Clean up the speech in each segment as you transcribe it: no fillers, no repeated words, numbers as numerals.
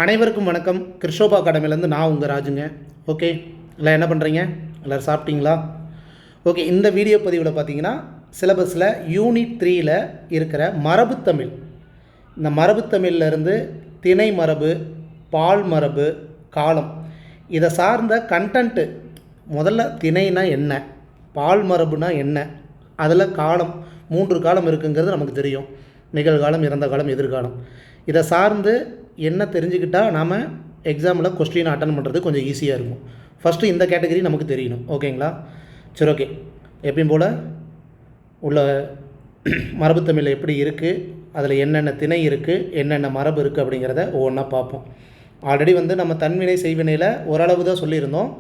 அனைவருக்கும் வணக்கம். கிருஷோபா அகாடமிலேருந்து நான் உங்கள் ராஜுங்க. ஓகே, எல்லாம் என்ன பண்ணுறீங்க? எல்லோரும் சாப்பிட்டீங்களா? ஓகே, இந்த வீடியோ பதிவில் பார்த்தீங்கன்னா சிலபஸில் யூனிட் 3ல் இருக்கிற மரபுத்தமிழ், இந்த மரபுத்தமிழ்லேருந்து திணை மரபு, பால் மரபு, காலம், இதை சார்ந்த கண்டென்ட்டு. முதல்ல திணைனா என்ன, பால் மரபுனா என்ன, அதில் காலம் 3 காலம் இருக்குங்கிறது நமக்கு தெரியும். நிகழ்காலம், இறந்த காலம், எதிர்காலம். இதை சார்ந்து என்ன தெரிஞ்சுக்கிட்டால் நாம் எக்ஸாமில் கொஸ்டினை அட்டன் பண்ணுறது கொஞ்சம் ஈஸியாக இருக்கும். ஃபஸ்ட்டு இந்த கேட்டகரி நமக்கு தெரியணும். ஓகேங்களா? சரி, ஓகே. எப்பயும் போல் உள்ள மரபுத்தமிழில் எப்படி இருக்குது, அதில் என்னென்ன திணை இருக்குது, என்னென்ன மரபு இருக்குது அப்படிங்கிறத ஒவ்வொன்றா பார்ப்போம். ஆல்ரெடி நம்ம தன்வினை செய்வினையில் ஓரளவு தான் சொல்லியிருந்தோம்.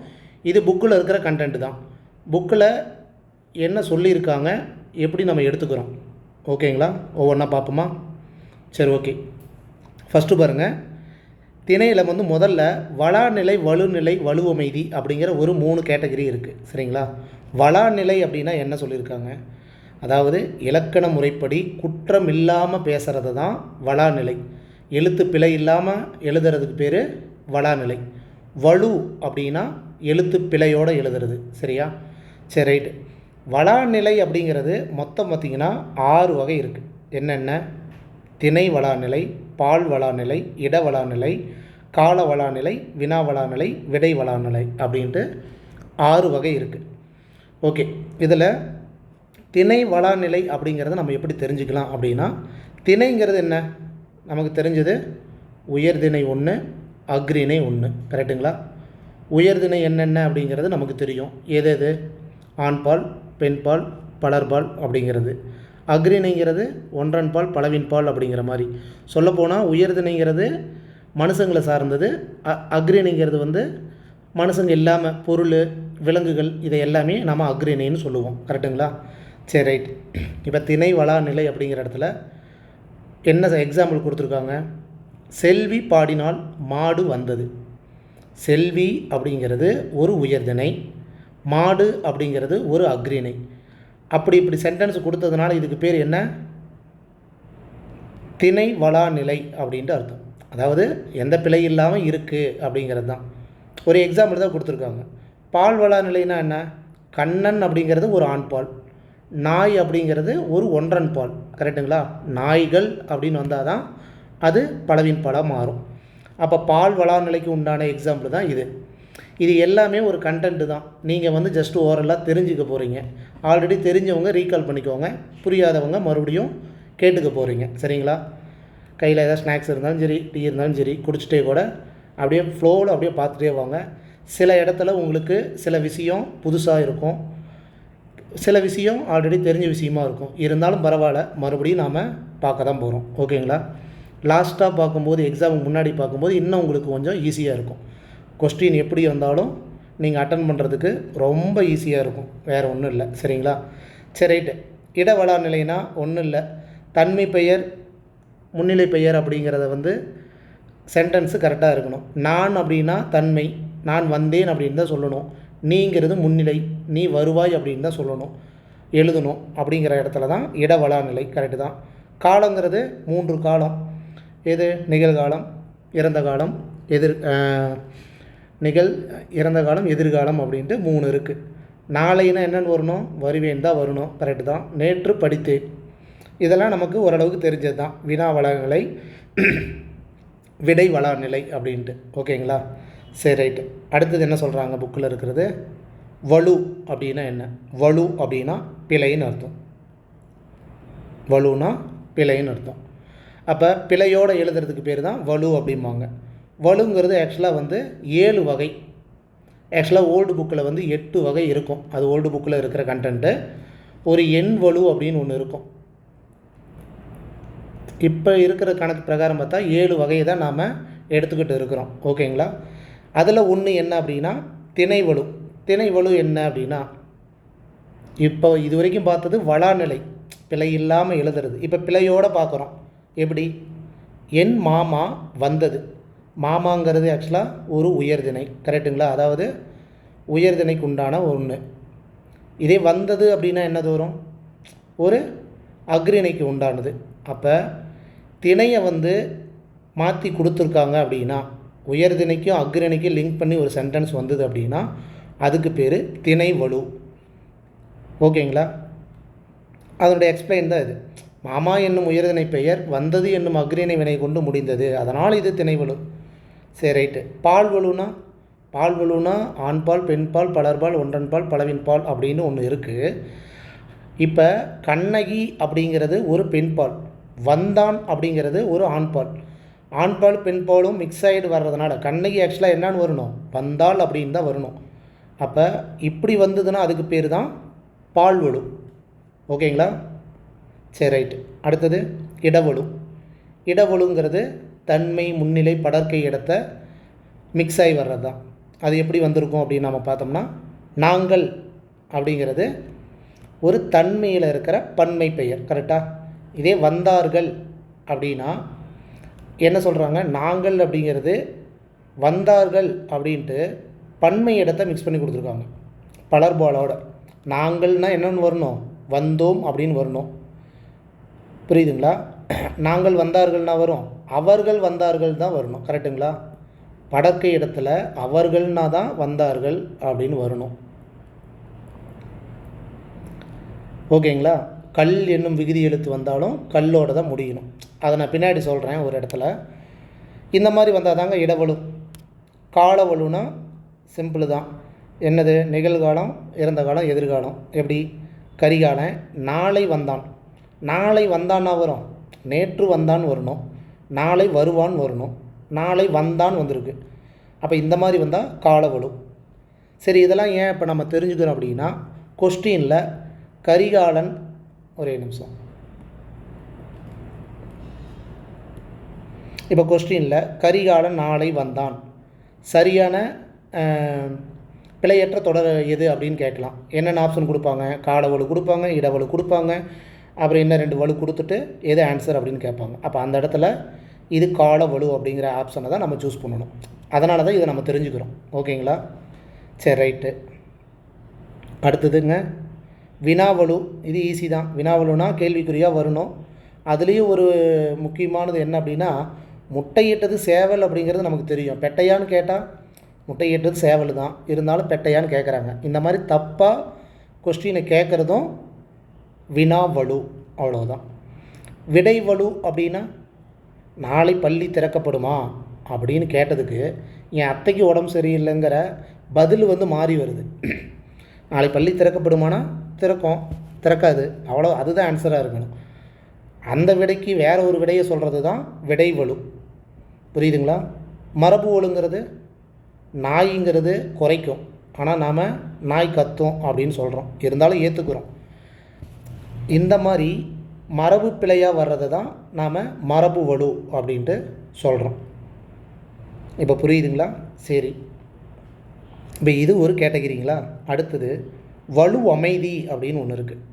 இது புக்கில் இருக்கிற கண்டென்ட் தான். புக்கில் என்ன சொல்லியிருக்காங்க, எப்படி நம்ம எடுத்துக்கிறோம். ஓகேங்களா? ஒவ்வொன்றா பார்ப்போமா? சரி, ஓகே. ஃபஸ்ட்டு பாருங்கள், திணையில் முதல்ல வளாநிலை, வலுநிலை, வலுவமைதி அப்படிங்கிற ஒரு 3 கேட்டகரி இருக்குது. சரிங்களா? வளாநிலை அப்படின்னா என்ன சொல்லியிருக்காங்க, அதாவது இலக்கண முறைப்படி குற்றம் இல்லாமல் பேசுகிறது தான் வளாநிலை. எழுத்து பிழை இல்லாமல் எழுதுறதுக்கு பேர் வளாநிலை. வலு அப்படின்னா எழுத்து பிழையோடு எழுதுறது. சரியா? சரி, ரைட்டு. வளாநிலை அப்படிங்கிறது மொத்தம் பார்த்திங்கன்னா 6 வகை இருக்குது. என்னென்ன? திணை வளாநிலை, பால் வளாநிலை, இட வளாநிலை, கால வளாநிலை, வினா வளாநிலை, விடை வளாநிலை அப்படின்ட்டு 6 வகை இருக்குது. ஓகே, இதில் திணை வளாநிலை அப்படிங்கிறத நம்ம எப்படி தெரிஞ்சுக்கலாம் அப்படின்னா, திணைங்கிறது என்ன நமக்கு தெரிஞ்சது, உயர்திணை 1, அக்ரிணை 1. கரெக்டுங்களா? உயர்திணை என்னென்ன அப்படிங்கிறது நமக்கு தெரியும். எது ஆண்பால், பெண்பால், பலர்பால் அப்படிங்கிறது. அக்ரிணைங்கிறது ஒன்றன்பால், பலவின்பால் அப்படிங்கிற மாதிரி சொல்லப்போனால் உயர்திணைங்கிறது மனுஷங்களை சார்ந்தது. அக்ரிணைங்கிறது மனுஷங்க இல்லாமல் பொருள், விலங்குகள், இதை எல்லாமே நம்ம அக்ரிணைன்னு சொல்லுவோம். கரெக்டுங்களா? சரி, ரைட். இப்போ திணை வளாநிலை அப்படிங்கிற இடத்துல என்ன எக்ஸாம்பிள் கொடுத்துருக்காங்க? செல்வி பாடினால் மாடு வந்தது. செல்வி அப்படிங்கிறது ஒரு உயர்திணை, மாடு அப்படிங்கிறது ஒரு அக்ரிணை. இப்படி சென்டென்ஸ் கொடுத்ததுனால இதுக்கு பேர் என்ன? திணை வளாநிலை அப்படின்ட்டு அர்த்தம். அதாவது எந்த பிழை இல்லாமல் இருக்குது அப்படிங்கிறது தான். ஒரு எக்ஸாம்பிள் தான் கொடுத்துருக்காங்க. பால் வளாநிலைனா என்ன? கண்ணன் அப்படிங்கிறது ஒரு ஆண்பால், நாய் அப்படிங்கிறது ஒரு ஒன்றன் பால். கரெக்டுங்களா? நாய்கள் அப்படின்னு வந்தால் தான் அது பலவின் பாலாக மாறும். அப்போ பால் வளாநிலைக்கு உண்டான எக்ஸாம்பிள் தான் இது. இது எல்லாமே ஒரு கண்டென்ட்டு தான். நீங்கள் ஜஸ்ட் ஓரலாக தெரிஞ்சுக்க போகிறீங்க. ஆல்ரெடி தெரிஞ்சவங்க ரீகால் பண்ணிக்கோங்க, புரியாதவங்க மறுபடியும் கேட்டுக்க போகிறீங்க. சரிங்களா? கையில் ஏதாவது ஸ்நாக்ஸ் இருந்தாலும் சரி, டீ இருந்தாலும் சரி, குடிச்சிட்டே கூட அப்படியே ஃப்ளோவில் அப்படியே பார்த்துட்டே வாங்க. சில இடத்துல உங்களுக்கு சில விஷயம் புதுசாக இருக்கும், சில விஷயம் ஆல்ரெடி தெரிஞ்ச விஷயமாக இருக்கும். இருந்தாலும் பரவாயில்ல, மறுபடியும் நாம் பார்க்க தான் போகிறோம். ஓகேங்களா? லாஸ்ட்டாக பார்க்கும்போது, எக்ஸாமுக்கு முன்னாடி பார்க்கும்போது இன்னும் உங்களுக்கு கொஞ்சம் ஈஸியாக இருக்கும். கொஸ்டின் எப்படி வந்தாலும் நீங்கள் அட்டன் பண்ணுறதுக்கு ரொம்ப ஈஸியாக இருக்கும். வேறு ஒன்றும் இல்லை. சரிங்களா? சரி, ரைட்டு. இட வளாநிலைனா ஒன்றும் இல்லை, தன்மை பெயர், முன்னிலை பெயர் அப்படிங்கிறத சென்டென்ஸு கரெக்டாக இருக்கணும். நான் அப்படின்னா தன்மை, நான் வந்தேன் அப்படின்னு தான் சொல்லணும். நீங்கிறது முன்னிலை, நீ வருவாய் அப்படின்னு தான் சொல்லணும், எழுதணும். அப்படிங்கிற இடத்துல தான் இட வளாநிலை. கரெக்டு தான். காலங்கிறது 3 காலம். எது? நிகழ்காலம், இறந்த காலம், இறந்த காலம், எதிர்காலம் அப்படின்ட்டு 3 இருக்குது. நாளைனா என்னென்னு வரணும்? வருவேன் தான் வரணும். கரெக்டு தான். நேற்று படித்தேன், இதெல்லாம் நமக்கு ஓரளவுக்கு தெரிஞ்சது தான். வினா வளாநிலை, விடை வளாநிலை அப்படின்ட்டு. ஓகேங்களா? சரி, ரைட்டு. அடுத்தது என்ன சொல்கிறாங்க புக்கில் இருக்கிறது? வலு அப்படின்னா என்ன? வலு அப்படின்னா பிழைன்னு அர்த்தம். வலுனா பிழைன்னு அர்த்தம். அப்போ பிழையோடு எழுதுறதுக்கு பேர் தான் வலு அப்படிம்பாங்க. வலுங்கிறது ஆக்சுவலாக 7 வகை. ஆக்சுவலாக ஓல்டு புக்கில் 8 வகை இருக்கும். அது ஓல்டு புக்கில் இருக்கிற கண்டென்ட்டு. ஒரு எண் வலு அப்படின்னு ஒன்று இருக்கும். இப்போ இருக்கிற கணக்கு பிரகாரம் பார்த்தா 7 வகையை தான் நாம் எடுத்துக்கிட்டு இருக்கிறோம். ஓகேங்களா? அதில் ஒன்று என்ன அப்படின்னா திணை வலு. திணை வலு என்ன அப்படின்னா, இப்போ இது வரைக்கும் பார்த்தது வளாநிலை, பிழை இல்லாமல் எழுதுறது. இப்போ பிழையோடு பார்க்குறோம். எப்படி? என் மாமா வந்தது. மாமாங்கிறது ஆக்சுவலாக ஒரு உயர்திணை. கரெக்டுங்களா? அதாவது உயர்திணைக்கு உண்டான ஒன்று. இதே வந்தது அப்படின்னா என்ன தோறும்? ஒரு அக்ரிணைக்கு உண்டானது. அப்போ திணையை மாற்றி கொடுத்துருக்காங்க அப்படின்னா, உயர்திணைக்கும் அக்ரிணைக்கும் லிங்க் பண்ணி ஒரு சென்டென்ஸ் வந்தது அப்படின்னா அதுக்கு பேர் திணை வலு. ஓகேங்களா? அதனுடைய எக்ஸ்பிளைன் தான் இது. மாமா என்னும் உயர்திணை பெயர் வந்தது என்னும் அக்ரிணை வினை கொண்டு முடிந்தது, அதனால் இது திணை வலு. சரி, ரைட்டு. பால் வலுனா ஆண்பால், பெண்பால், பலர்பால், ஒன்றன்பால், பலவின்பால் அப்படின்னு ஒன்று இருக்குது. இப்போ கண்ணகி அப்படிங்கிறது ஒரு பெண்பால், வந்தான் அப்படிங்கிறது ஒரு ஆண்பால். ஆண்பால் பெண்பாலும் மிக்ஸ் ஆகிடு வர்றதுனால கண்ணகி ஆக்சுவலாக என்னான்னு வரணும், வந்தாள் அப்படின்னு தான் வரணும். அப்போ இப்படி வந்ததுன்னா அதுக்கு பேர் தான் பால்வலு. ஓகேங்களா? சரி, ரைட்டு. அடுத்தது இடவலு. இடவலுங்கிறது தன்மை, முன்னிலை, படர்க்கை இடத்த மிக்ஸ் ஆகி வர்றது தான். அது எப்படி வந்திருக்கும் அப்படின்னு நம்ம பார்த்தோம்னா, நாங்கள் அப்படிங்கிறது ஒரு தன்மையில் இருக்கிற பன்மை பெயர். கரெக்டாக? இதே வந்தார்கள் அப்படின்னா என்ன சொல்கிறாங்க, நாங்கள் அப்படிங்கிறது வந்தார்கள் அப்படின்ட்டு பன்மை இடத்தை மிக்ஸ் பண்ணி கொடுத்துருக்காங்க பலர்பாலோட. நாங்கள்னால் என்னென்னு வரணும், வந்தோம் அப்படின்னு வரணும். புரியுதுங்களா? நாங்கள் வந்தார்கள்னா வரும், அவர்கள் வந்தார்கள் தான் வரணும். கரெக்டுங்களா? படர்க்கை இடத்துல அவர்கள்னா தான் வந்தார்கள் அப்படின்னு வரணும். ஓகேங்களா? கல் என்னும் விகுதி எழுத்து வந்தாலும் கல்லோடு தான் முடியணும். அதை நான் பின்னாடி சொல்கிறேன் ஒரு இடத்துல. இந்த மாதிரி வந்தால் தாங்க இடவலு. காலவலுனா சிம்பிள் தான். என்னது, நிகழ்காலம், இறந்த காலம், எதிர்காலம். எப்படி, கரிகாலன் நாளை வந்தான். நாளை வந்தான்னா வரும், நேற்று வந்தான் வரணும், நாளை வருவான் வரணும், நாளை வந்தான் வந்திருக்கு. அப்போ இந்த மாதிரி வந்தால் காலவலு. சரி, இதெல்லாம் ஏன் இப்போ நம்ம தெரிஞ்சுக்கிறோம் அப்படின்னா, கொஸ்டினில் கரிகாலன், ஒரே நிமிஷம், இப்போ கொஸ்டினில் கரிகாலன் நாளை வந்தான், சரியான பிழையற்ற தொடர் எது அப்படின்னு கேட்கலாம். என்னென்ன ஆப்ஷன் கொடுப்பாங்க, காலவலு கொடுப்பாங்க, இடவலு கொடுப்பாங்க, அப்புறம் என்ன 2 வலு கொடுத்துட்டு எது ஆன்சர் அப்படின்னு கேட்பாங்க. அப்போ அந்த இடத்துல இது காலவலு அப்படிங்கிற ஆப்ஷனை தான் நம்ம சூஸ் பண்ணணும். அதனால தான் இதை நம்ம தெரிஞ்சுக்கிறோம். ஓகேங்களா? சரி, ரைட்டு. அடுத்ததுங்க வினாவலு. இது ஈஸி தான். வினாவலுனா கேள்விக்குறியாக வரணும். அதுலேயும் ஒரு முக்கியமானது என்ன அப்படின்னா, முட்டையிட்டது சேவல் அப்படிங்கிறது நமக்கு தெரியும். பெட்டையான்னு கேட்டால் முட்டையிட்டது சேவல் தான், இருந்தாலும் பெட்டையான்னு கேட்குறாங்க. இந்த மாதிரி தப்பாக கொஸ்டினை கேட்குறதும் வினாவலு. அவ்வளோதான். விடைவலு அப்படின்னா, நாளை பள்ளி திறக்கப்படுமா அப்படின்னு கேட்டதுக்கு என் அத்தைக்கு உடம்பு சரியில்லைங்கிற பதில் மாறி வருது. நாளை பள்ளி திறக்கப்படுமானா திறக்கும், திறக்காது, அவ்வளோ. அதுதான் ஆன்சராக இருக்கணும். அந்த விடைக்கு வேறு ஒரு விடையை சொல்கிறது தான் விடைவலு. புரியுதுங்களா? மரபு வலுங்கிறது நாய்ங்கிறது குறைக்கும், ஆனால் நாம் நாய் கத்தும் அப்படின்னு சொல்கிறோம், இருந்தாலும் ஏற்றுக்கிறோம். இந்த மாதிரி மரபு பிழையாக வர்றது தான் நாம் மரபு வலு அப்படின்ட்டு சொல்கிறோம். இப்போ புரியுதுங்களா? சரி, இப்போ இது ஒரு கேட்டகிரிங்களா. அடுத்தது வலு அமைதி அப்படின்னு ஒன்று இருக்குது.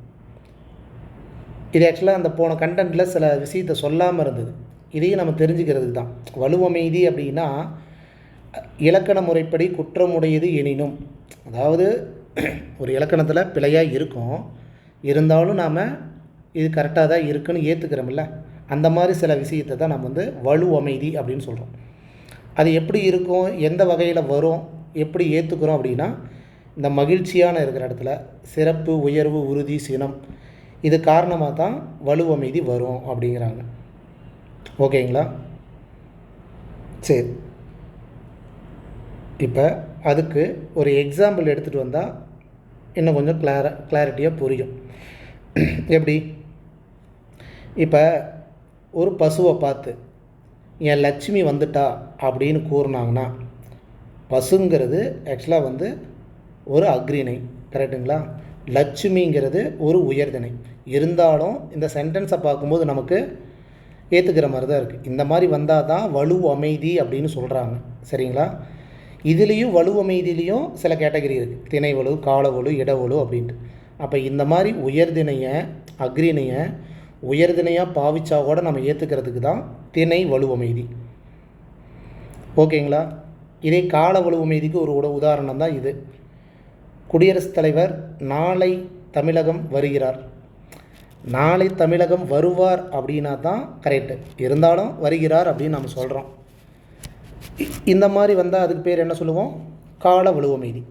இது ஆக்சுவலாக அந்த போன கண்டென்ட்டில் சில விஷயத்தை சொல்லாமல் இருந்தது. இதையும் நம்ம தெரிஞ்சுக்கிறதுக்கு தான். வலு அமைதி அப்படின்னா, இலக்கண முறைப்படி குற்றமுடையது எனினும், அதாவது ஒரு இலக்கணத்தில் பிழையாக இருக்கும், இருந்தாலும் நாம் இது கரெக்டாக தான் இருக்குன்னு ஏற்றுக்கிறோம்ல, அந்த மாதிரி சில விஷயத்தை தான் நம்ம வலு அமைதி அப்படின்னு சொல்கிறோம். அது எப்படி இருக்கும், எந்த வகையில் வரும், எப்படி ஏற்றுக்கிறோம் அப்படின்னா, இந்த மகிழ்ச்சியான இருக்கிற இடத்துல சிறப்பு, உயர்வு, உறுதி, சினம், இது காரணமாக தான் வலு அமைதி வரும் அப்படிங்கிறாங்க. ஓகேங்களா? சரி, இப்போ அதுக்கு ஒரு எக்ஸாம்பிள் எடுத்துகிட்டு வந்தால் இன்னும் கொஞ்சம் கிளாரிட்டியாக புரியும். எப்படி, இப்போ ஒரு பசுவை பார்த்து என் லட்சுமி வந்துட்டா அப்படின்னு கூறினாங்கன்னா, பசுங்கிறது ஆக்சுவலாக ஒரு அக்ரிணை. கரெக்டுங்களா? லட்சுமிங்கிறது ஒரு உயர்திணை. இருந்தாலும் இந்த சென்டென்ஸை பார்க்கும்போது நமக்கு ஏற்றுக்கிற மாதிரி தான் இருக்குது. இந்த மாதிரி வந்தால் தான் வலு அமைதி அப்படின்னு சொல்கிறாங்க. சரிங்களா? இதுலேயும் வலு அமைதியிலையும் சில கேட்டகரி இருக்குது. திணை வலு, காலவலு, இடவலு அப்படின்ட்டு. அப்போ இந்த மாதிரி உயர்திணையை, அக்ரிணையை உயர்திணையாக பாவிச்சா கூட நம்ம ஏற்றுக்கிறதுக்கு தான் திணை வலு அமைதி. ஓகேங்களா? இதே கால வலு அமைதிக்கு ஒரு உதாரணம் தான் இது. குடியரசுத் தலைவர் நாளை தமிழகம் வருகிறார். நாளை தமிழகம் வருவார் அப்படின்னா தான் கரெக்டு. இருந்தாலும் வருகிறார் அப்படின்னு நம்ம சொல்கிறோம். இந்த மாதிரி வந்தால் அதுக்கு பேர் என்ன சொல்லுவோம்? கால வலுவமைதி.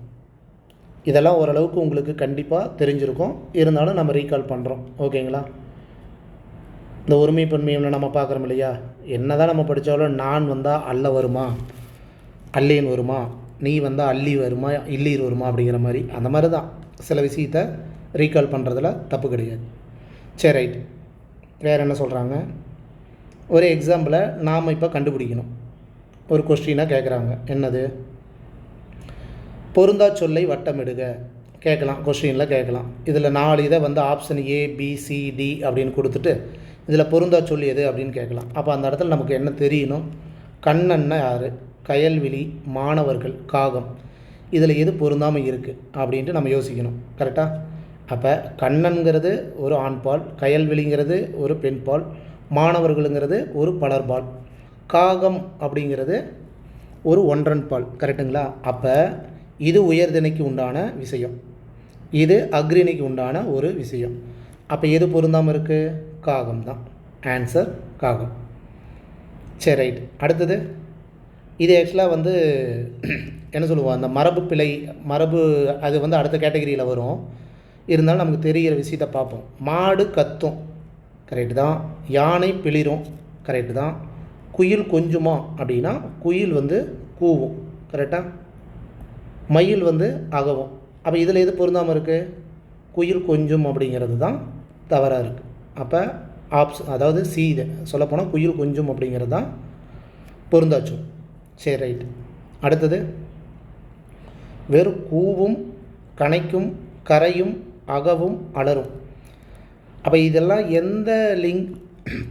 இதெல்லாம் ஓரளவுக்கு உங்களுக்கு கண்டிப்பாக தெரிஞ்சிருக்கும். இருந்தாலும் நம்ம ரீகால் பண்ணுறோம். ஓகேங்களா? இந்த ஒருமை பன்மையை நம்ம பார்க்குறோம் இல்லையா? என்ன தான் நம்ம படித்தாலும் நான் வந்தால் அல்ல வருமா, அல்லேன் வருமா, நீ வந்தால் அல்லி வருமா, இல்லீர் வருமா அப்படிங்கிற மாதிரி அந்த மாதிரி தான் சில விஷயத்தை ரீகால் பண்ணுறதுல தப்பு கிடையாது. சரி, ரைட். வேறு என்ன சொல்கிறாங்க? ஒரு எக்ஸாம்பிளை நாம் இப்போ கண்டுபிடிக்கணும். ஒரு கொஸ்டினாக கேட்குறாங்க. என்னது? பொருந்தா சொல்லை வட்டமிடுக கேட்கலாம். கொஸ்டினில் கேட்கலாம். இதில் 4 இதை வந்து option A B C D அப்படின்னு கொடுத்துட்டு இதில் பொருந்தா சொல் எது அப்படின்னு கேட்கலாம். அப்போ அந்த இடத்துல நமக்கு என்ன தெரியணும்? கண்ணன்னா யார், கயல்விழி, மாணவர்கள், காகம், இதில் எது பொருந்தாமல் இருக்குது அப்படின்ட்டு நம்ம யோசிக்கணும். கரெக்டாக? அப்போ கண்ணன்கிறது ஒரு ஆண்பால், கயல்விழிங்கிறது ஒரு பெண்பால், மாணவர்களுங்கிறது ஒரு பலர்பால், காகம் அப்படிங்கிறது ஒரு ஒன்றன் பால். கரெக்டுங்களா? அப்போ இது உயர்திணைக்கு உண்டான விஷயம், இது அக்ரிணிக்கு உண்டான ஒரு விஷயம். அப்போ எது பொருந்தாமல் இருக்குது? காகம் தான். ஆன்சர் காகம். சரி, ரைட். அடுத்தது இது ஆக்சுவலாக வந்து என்ன சொல்லுவோம், அந்த மரபு பிழை, மரபு அது வந்து அடுத்த கேட்டகரியில் வரும். இருந்தாலும் நமக்கு தெரிகிற விஷயத்தை பார்ப்போம். மாடு கத்தும், கரெக்டு தான். யானை பிளிரும், கரெக்டு தான். குயில் கொஞ்சுமா அப்படின்னா குயில் வந்து கூவும், கரெக்டாக. மயில் வந்து அகவும். அப்போ இதில் எது பொருந்தாமல் இருக்குது? குயில் கொஞ்சும் அப்படிங்கிறது தான் தவறாக இருக்குது. அப்போ அதாவது சி, இது சொல்லப்போனால் குயில் கொஞ்சும் அப்படிங்கிறது தான் பொருந்தாச்சும். சரி, ரைட். அடுத்தது வெறும் கூவும், கணைக்கும், கரையும், அகவும், அலரும். அப்போ இதெல்லாம் எந்த லிங்க்,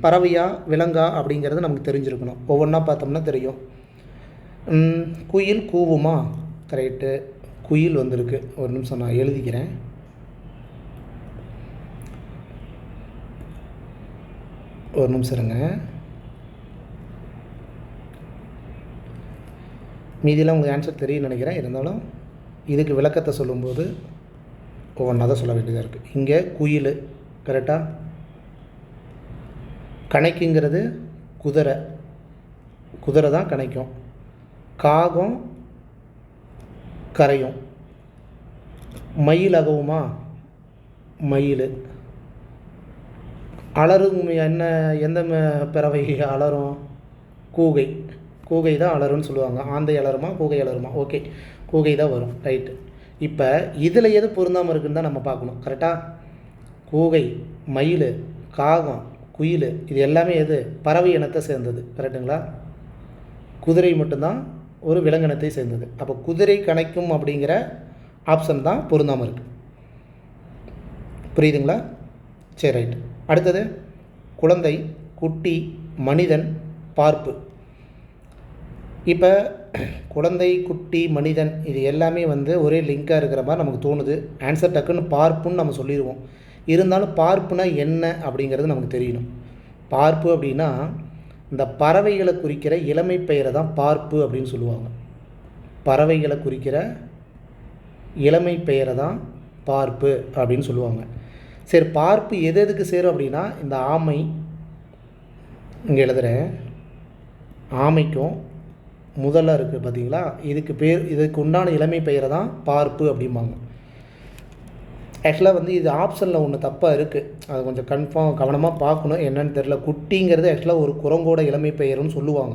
பறவையா விலங்கா அப்படிங்கிறது நமக்கு தெரிஞ்சிருக்கணும். ஒவ்வொன்றா பார்த்தோம்னா தெரியும். குயில் கூவுமா? கரெக்டு, குயில் வந்திருக்கு. ஒரு நிமிஷம் நான் எழுதிக்கிறேன். ஒரு நிமிஷம் இருங்க. மீதியெல்லாம் உங்களுக்கு ஆன்சர் தெரியும்னு நினைக்கிறேன். இருந்தாலும் இதுக்கு விளக்கத்தை சொல்லும்போது ஒவ்வொன்றா தான் சொல்ல வேண்டியதாக இருக்குது. இங்கே குயில், கரெக்டாக. கணைக்குங்கிறது குதிரை, குதிரை தான் கணைக்கும். காகம் கரையும். மயில் அகவுமா? மயில். அலரும் என்ன, எந்த பறவை அலரும்? கூகை, கூகை தான் அலருன்னு சொல்லுவாங்க. ஆந்தை அலருமா, கூகை அலருமா? ஓகே, கூகை தான் வரும். ரைட்டு. இப்போ இதில் எது பொருந்தாமல் இருக்குன்னு தான் நம்ம பார்க்கணும். கரெக்டாக? கூகை, மயில், காகம், குயில், இது எல்லாமே எது? பறவை இனத்தை சேர்ந்தது. கரெக்டுங்களா? குதிரை மட்டும்தான் ஒரு விலங்கினத்தை சேர்ந்தது. அப்போ குதிரை கணைக்கும் அப்படிங்கிற ஆப்ஷன் தான் பொருந்தாமல் இருக்குது. புரியுதுங்களா? சரி, ரைட். அடுத்தது குழந்தை, குட்டி, மனிதன், பார்ப்பு. இப்போ குழந்தை, குட்டி, மனிதன் இது எல்லாமே வந்து ஒரே லிங்காக இருக்கிற மாதிரி நமக்கு தோணுது. ஆன்சர் டக்குன்னு பார்ப்புன்னு நம்ம சொல்லிடுவோம். இருந்தாலும் பார்ப்புனா என்ன அப்படிங்கிறது நமக்கு தெரியணும். பார்ப்பு அப்படின்னா இந்த பறவைகளை குறிக்கிற இளமை பெயரை தான் பார்ப்பு அப்படின்னு சொல்லுவாங்க. பறவைகளை குறிக்கிற இளமை பெயரை தான் பார்ப்பு அப்படின்னு சொல்லுவாங்க. சரி, பார்ப்பு எது எதுக்கு சேரும் அப்படின்னா இந்த ஆமை, இங்கே எழுதுகிறேன், ஆமைக்கும் முதல்ல இருக்குது பார்த்தீங்களா, இதுக்கு பேர், இதுக்கு உண்டான இளமை பெயரை தான் பார்ப்பு அப்படிம்பாங்க. ஆக்சுவலாக வந்து இது ஆப்ஷனில் ஒன்று தப்பாக இருக்குது. அது கொஞ்சம் கவனமாக பார்க்கணும். என்னென்னு தெரில. குட்டிங்கிறது ஆக்சுவலாக ஒரு குரங்கோட இளமை பெயர்னு சொல்லுவாங்க.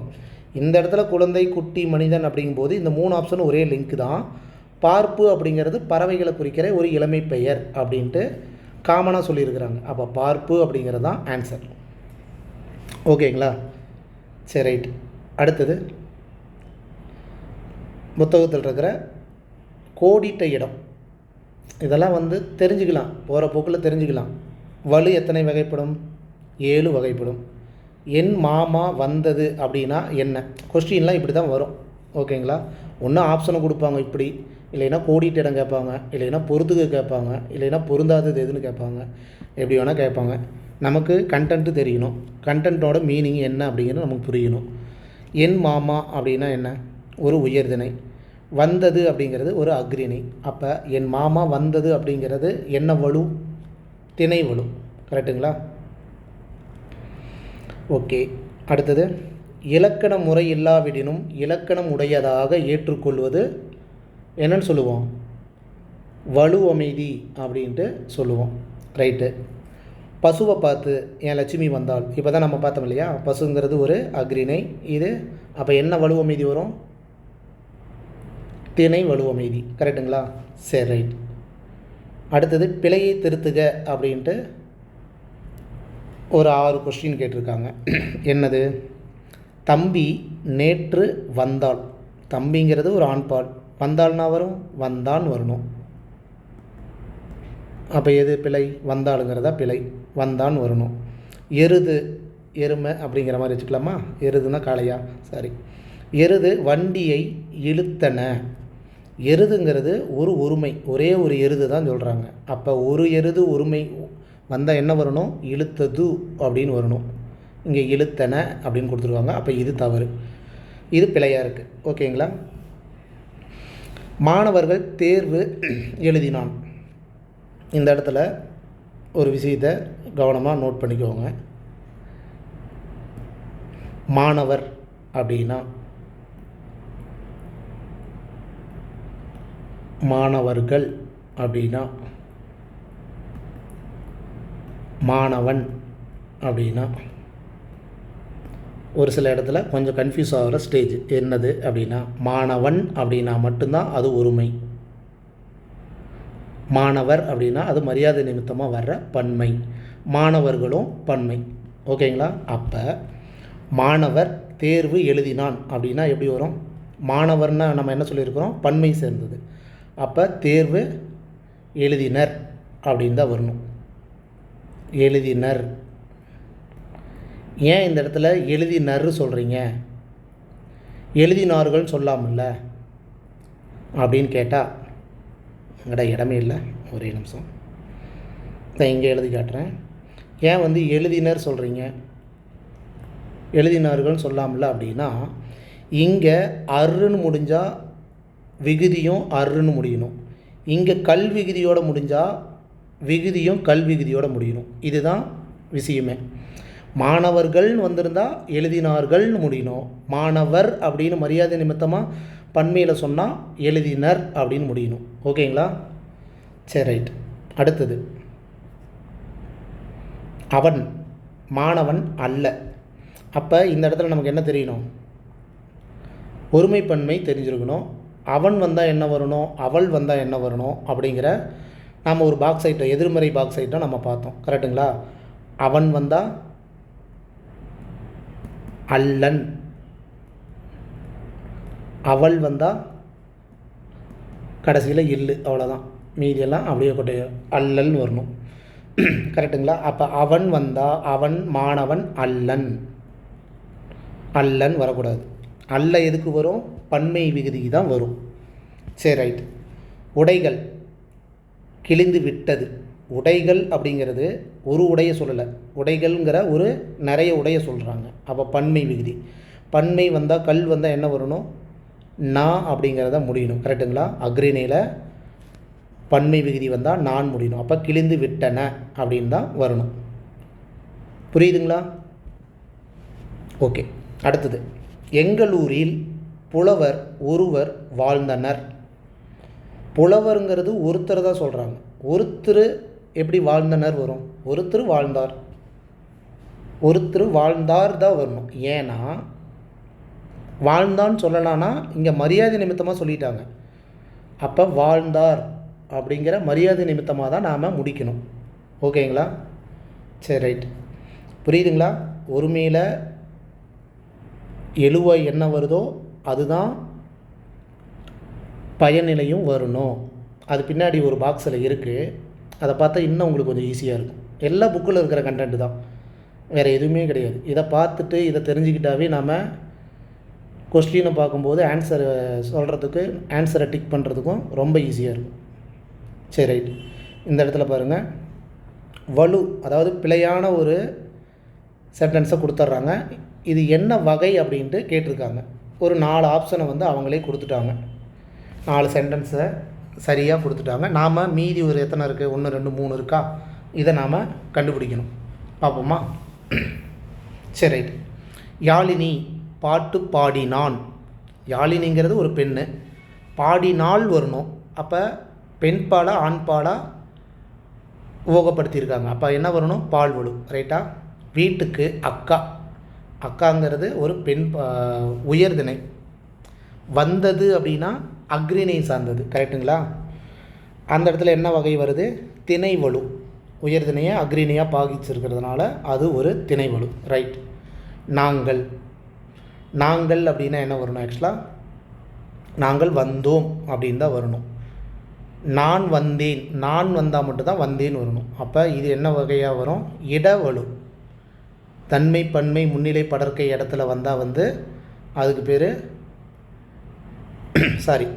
இந்த இடத்துல குழந்தை, குட்டி, மனிதன் அப்படிங்கும்போது இந்த 3 ஆப்ஷனும் ஒரே லிங்க் தான். பார்ப்பு அப்படிங்கிறது பறவைகளை குறிக்கிற ஒரு இளமை பெயர் அப்படின்ட்டு காமனாக சொல்லியிருக்கிறாங்க. அப்போ பார்ப்பு அப்படிங்கிறது தான் ஆன்சர். ஓகேங்களா? சரி, ரைட். அடுத்தது புத்தகத்தில் இருக்கிற கோடிட்ட இடம், இதெல்லாம் வந்து தெரிஞ்சுக்கலாம், போகிற போக்கில் தெரிஞ்சுக்கலாம். வலு எத்தனை வகைப்படும்? 7 வகைப்படும். என் மாமா வந்தது அப்படின்னா என்ன? கொஸ்டின்லாம் இப்படி தான் வரும். ஓகேங்களா? ஒன்று ஆப்ஷனை கொடுப்பாங்க இப்படி, இல்லைன்னா கோடிட்ட இடம் கேட்பாங்க, இல்லைன்னா பொறுத்துக்கு கேட்பாங்க, இல்லைன்னா பொருந்தாதது எதுன்னு கேட்பாங்க. எப்படி வேணால் கேட்பாங்க. நமக்கு கண்டென்ட்டு தெரியணும். கண்டென்ட்டோட மீனிங் என்ன அப்படிங்கிறது நமக்கு புரியணும். என் மாமா அப்படின்னா என்ன? ஒரு உயர்திணை. வந்தது அப்படிங்கிறது ஒரு அக்ரிணை. அப்போ என் மாமா வந்தது அப்படிங்கிறது என்ன வலு? திணை வலு. கரெக்டுங்களா? ஓகே, அடுத்தது இலக்கண முறை இல்லாவிடினும் இலக்கணம் உடையதாக ஏற்றுக்கொள்வது என்னன்னு சொல்லுவோம்? வலுவமைதி அப்படின்ட்டு சொல்லுவோம். ரைட்டு. பசுவை பார்த்து என் லட்சுமி வந்தாள், இப்போ தான் நம்ம பார்த்தோம் இல்லையா? பசுங்கிறது ஒரு அக்ரிணை. இது அப்போ என்ன வலுவமைதி வரும்? திணை வலுவமைதி. கரெக்டுங்களா? சரி, ரைட். அடுத்தது பிழையை திருத்துக அப்படின்ட்டு ஒரு 6 கொஸ்டின் கேட்டிருக்காங்க. என்னது? தம்பி நேற்று வந்தாள். தம்பிங்கிறது ஒரு ஆண்பால். வந்தாள்னா வரும், வந்தான் வரணும். அப்போ எது பிழை? வந்தாளுங்கிறதா பிழை, வந்தான் வரணும். எருது, எருமை அப்படிங்கிற மாதிரி வச்சுக்கலாமா? எருதுன்னா காளையா? சாரி. எருது வண்டியை இழுத்தன. எருதுங்கிறது ஒரு ஒருமை, ஒரே ஒரு எருது தான் சொல்கிறாங்க. அப்போ ஒரு எருது ஒருமை வந்தால் என்ன வரணும்? இழுத்தது அப்படின்னு வரணும். இங்கே இழுத்தன அப்படின்னு கொடுத்துருவாங்க. அப்போ இது தவறு, இது பிழையாக இருக்குது. ஓகேங்களா? மாணவர்கள் தேர்வு எழுதினான். இந்த இடத்துல ஒரு விஷயத்தை கவனமாக நோட் பண்ணிக்கோங்க. மாணவர் அப்படின்னா மாணவர்கள் அப்படின்னா மாணவன் அப்படின்னா ஒரு சில இடத்துல கொஞ்சம் கன்ஃபியூஸ் ஆகிற ஸ்டேஜ். என்னது அப்படின்னா மாணவன் அப்படின்னா மட்டும்தான் அது ஒருமை. மாணவர் அப்படின்னா அது மரியாதை நிமித்தமாக வர்ற பன்மை. மாணவர்களும் பன்மை. ஓகேங்களா? அப்போ மாணவர் தேர்வு எழுதினான் அப்படின்னா எப்படி வரும்? மாணவர்னா நம்ம என்ன சொல்லியிருக்கிறோம்? பன்மை சேர்ந்தது. அப்போ தேர்வு எழுதினர் அப்படின்னு தான் வரணும். எழுதினர். ஏன் இந்த இடத்துல எழுதினர் சொல்கிறீங்க? எழுதினார்கள் சொல்லாமல்ல அப்படின்னு கேட்டால் இடமே இல்லை. ஒரே நிமிஷம், நான் இங்கே எழுதி காட்டுறேன். ஏன் எழுதினர் சொல்கிறீங்க? எழுதினார்கள் சொல்லாமல்ல அப்படின்னா இங்கே அருன்னு முடிஞ்சால் விகுதியும் அருன்னு முடியணும். இங்கே கல் விகுதியோடு முடிஞ்சால் விகுதியும் கல் விகுதியோடு முடியணும். இதுதான் விஷயமே. மாணவர்கள்னு வந்திருந்தால் எழுதினார்கள்னு முடியணும். மாணவர் அப்படின்னு மரியாதை நிமித்தமாக பன்மையில் சொன்னால் எழுதினர் அப்படின்னு முடியணும். ஓகேங்களா? சரி, ரைட். அடுத்தது அவன் மாணவன் அல்ல. அப்போ இந்த இடத்துல நமக்கு என்ன தெரியணும்? ஒருமைப்பன்மை தெரிஞ்சிருக்கணும். அவன் வந்தால் என்ன வரணும், அவள் வந்தால் என்ன வரணும் அப்படிங்கிற நாம் ஒரு பாக்ஸ் ஐட்டம், எதிர்மறை பாக்ஸ் ஐட்டம் நம்ம பார்த்தோம். கரெக்டுங்களா? அவன் வந்தால் அல்லன், அவள் வந்தால் கடைசியில் இல்லு, அவ்வளோதான். மீதியெல்லாம் அப்படியே கொண்டு அல்லல்னு வரணும். கரெக்டுங்களா? அப்போ அவன் வந்தால் அவன் மாணவன் அல்லன், அல்லன் வரக்கூடாது. அல்ல எதுக்கு வரும்? பன்மை விகுதிக்கு தான் வரும். சரி, ரைட். உடைகள் கிழிந்து விட்டது. உடைகள் அப்படிங்கிறது ஒரு உடைய சொல்லலை, உடைகள்ங்கிற ஒரு நிறைய உடைய சொல்கிறாங்க. அப்போ பன்மை விகுதி. பன்மை வந்தால் கல் வந்தால் என்ன வரணும்? நான் அப்படிங்கிறத முடியணும். கரெக்டுங்களா? அக்ரிணையில் பன்மை விகுதி வந்தால் நான் முடியணும். அப்போ கிழிந்து விட்டன அப்படின்னு தான் வரணும். புரியுதுங்களா? ஓகே. அடுத்தது எங்களூரில் புலவர் ஒருவர் வாழ்ந்தனர். புலவருங்கிறது ஒருத்தர் தான் சொல்கிறாங்க. ஒருத்தர் எப்படி வாழ்ந்தனர் வரும்? ஒருத்தர் வாழ்ந்தார், ஒருத்தர் வாழ்ந்தார் தான் வரணும். ஏன்னா வாழ்ந்தான்னு சொல்லலான்னா இங்கே மரியாதை நிமித்தமாக சொல்லிட்டாங்க. அப்போ வாழ்ந்தார் அப்படிங்கிற மரியாதை நிமித்தமாக தான் நாம் முடிக்கணும். ஓகேங்களா? சரி, ரைட். புரியுதுங்களா? ஒருமையில் எழுவாய் என்ன வருதோ அதுதான் பயனிலையும் வரணும். அது பின்னாடி ஒரு பாக்ஸில் இருக்குது. அதை பார்த்தா இன்னும் உங்களுக்கு கொஞ்சம் ஈஸியாக இருக்கும். எல்லா புக்கில் இருக்கிற கண்டென்ட்டு தான், வேறு எதுவுமே கிடையாது. இதை பார்த்துட்டு இதை தெரிஞ்சுக்கிட்டாவே நாம் கொஸ்டினை பார்க்கும்போது ஆன்சரை சொல்கிறதுக்கு, ஆன்சரை டிக் பண்ணுறதுக்கும் ரொம்ப ஈஸியாக இருக்கும். சரி, ரைட். இந்த இடத்துல பாருங்கள், வலு அதாவது பிழையான ஒரு சென்டென்ஸை கொடுத்துட்றாங்க. இது என்ன வகை அப்படின்ட்டு கேட்டிருக்காங்க. ஒரு 4 ஆப்ஷனை அவங்களே கொடுத்துட்டாங்க. 4 சென்டென்ஸை சரியாக கொடுத்துட்டாங்க. நாம் மீதி ஒரு எத்தனை இருக்குது? 1 2 3 இருக்கா? இதை நாம் கண்டுபிடிக்கணும். பார்ப்போமா? சரி, ரைட். யாழினி பாட்டு பாடினான். யாழினிங்கிறது ஒரு பெண்ணு, பாடினாள் வரணும். அப்போ பெண் பாலா ஆண் பாலா உபயோகப்படுத்தியிருக்காங்க. அப்போ என்ன வரணும்? பால் வலு. ரைட்டா? வீட்டுக்கு அக்கா, அக்காங்கிறது ஒரு பெண் உயர்திணை. வந்தது அப்படின்னா அக்ரிணை சார்ந்தது. கரெக்டுங்களா? அந்த இடத்துல என்ன வகை வருது? திணை வலு. உயர்திணையை அக்ரிணையாக பாகிச்சிருக்கிறதுனால அது ஒரு திணை வலு. ரைட். நாங்கள், நாங்கள் அப்படின்னா என்ன வரணும்? ஆக்சுவலாக நாங்கள் வந்தோம் அப்படின்னு தான் வரணும். நான் வந்தேன், நான் வந்தால் மட்டும்தான் வந்தேன்னு வரணும். அப்போ இது என்ன வகையாக வரும்? இடவலு. தன்மை பன்மை முன்னிலை படர்க்கை இடத்துல வந்தால் அதுக்கு பேர் சாரி,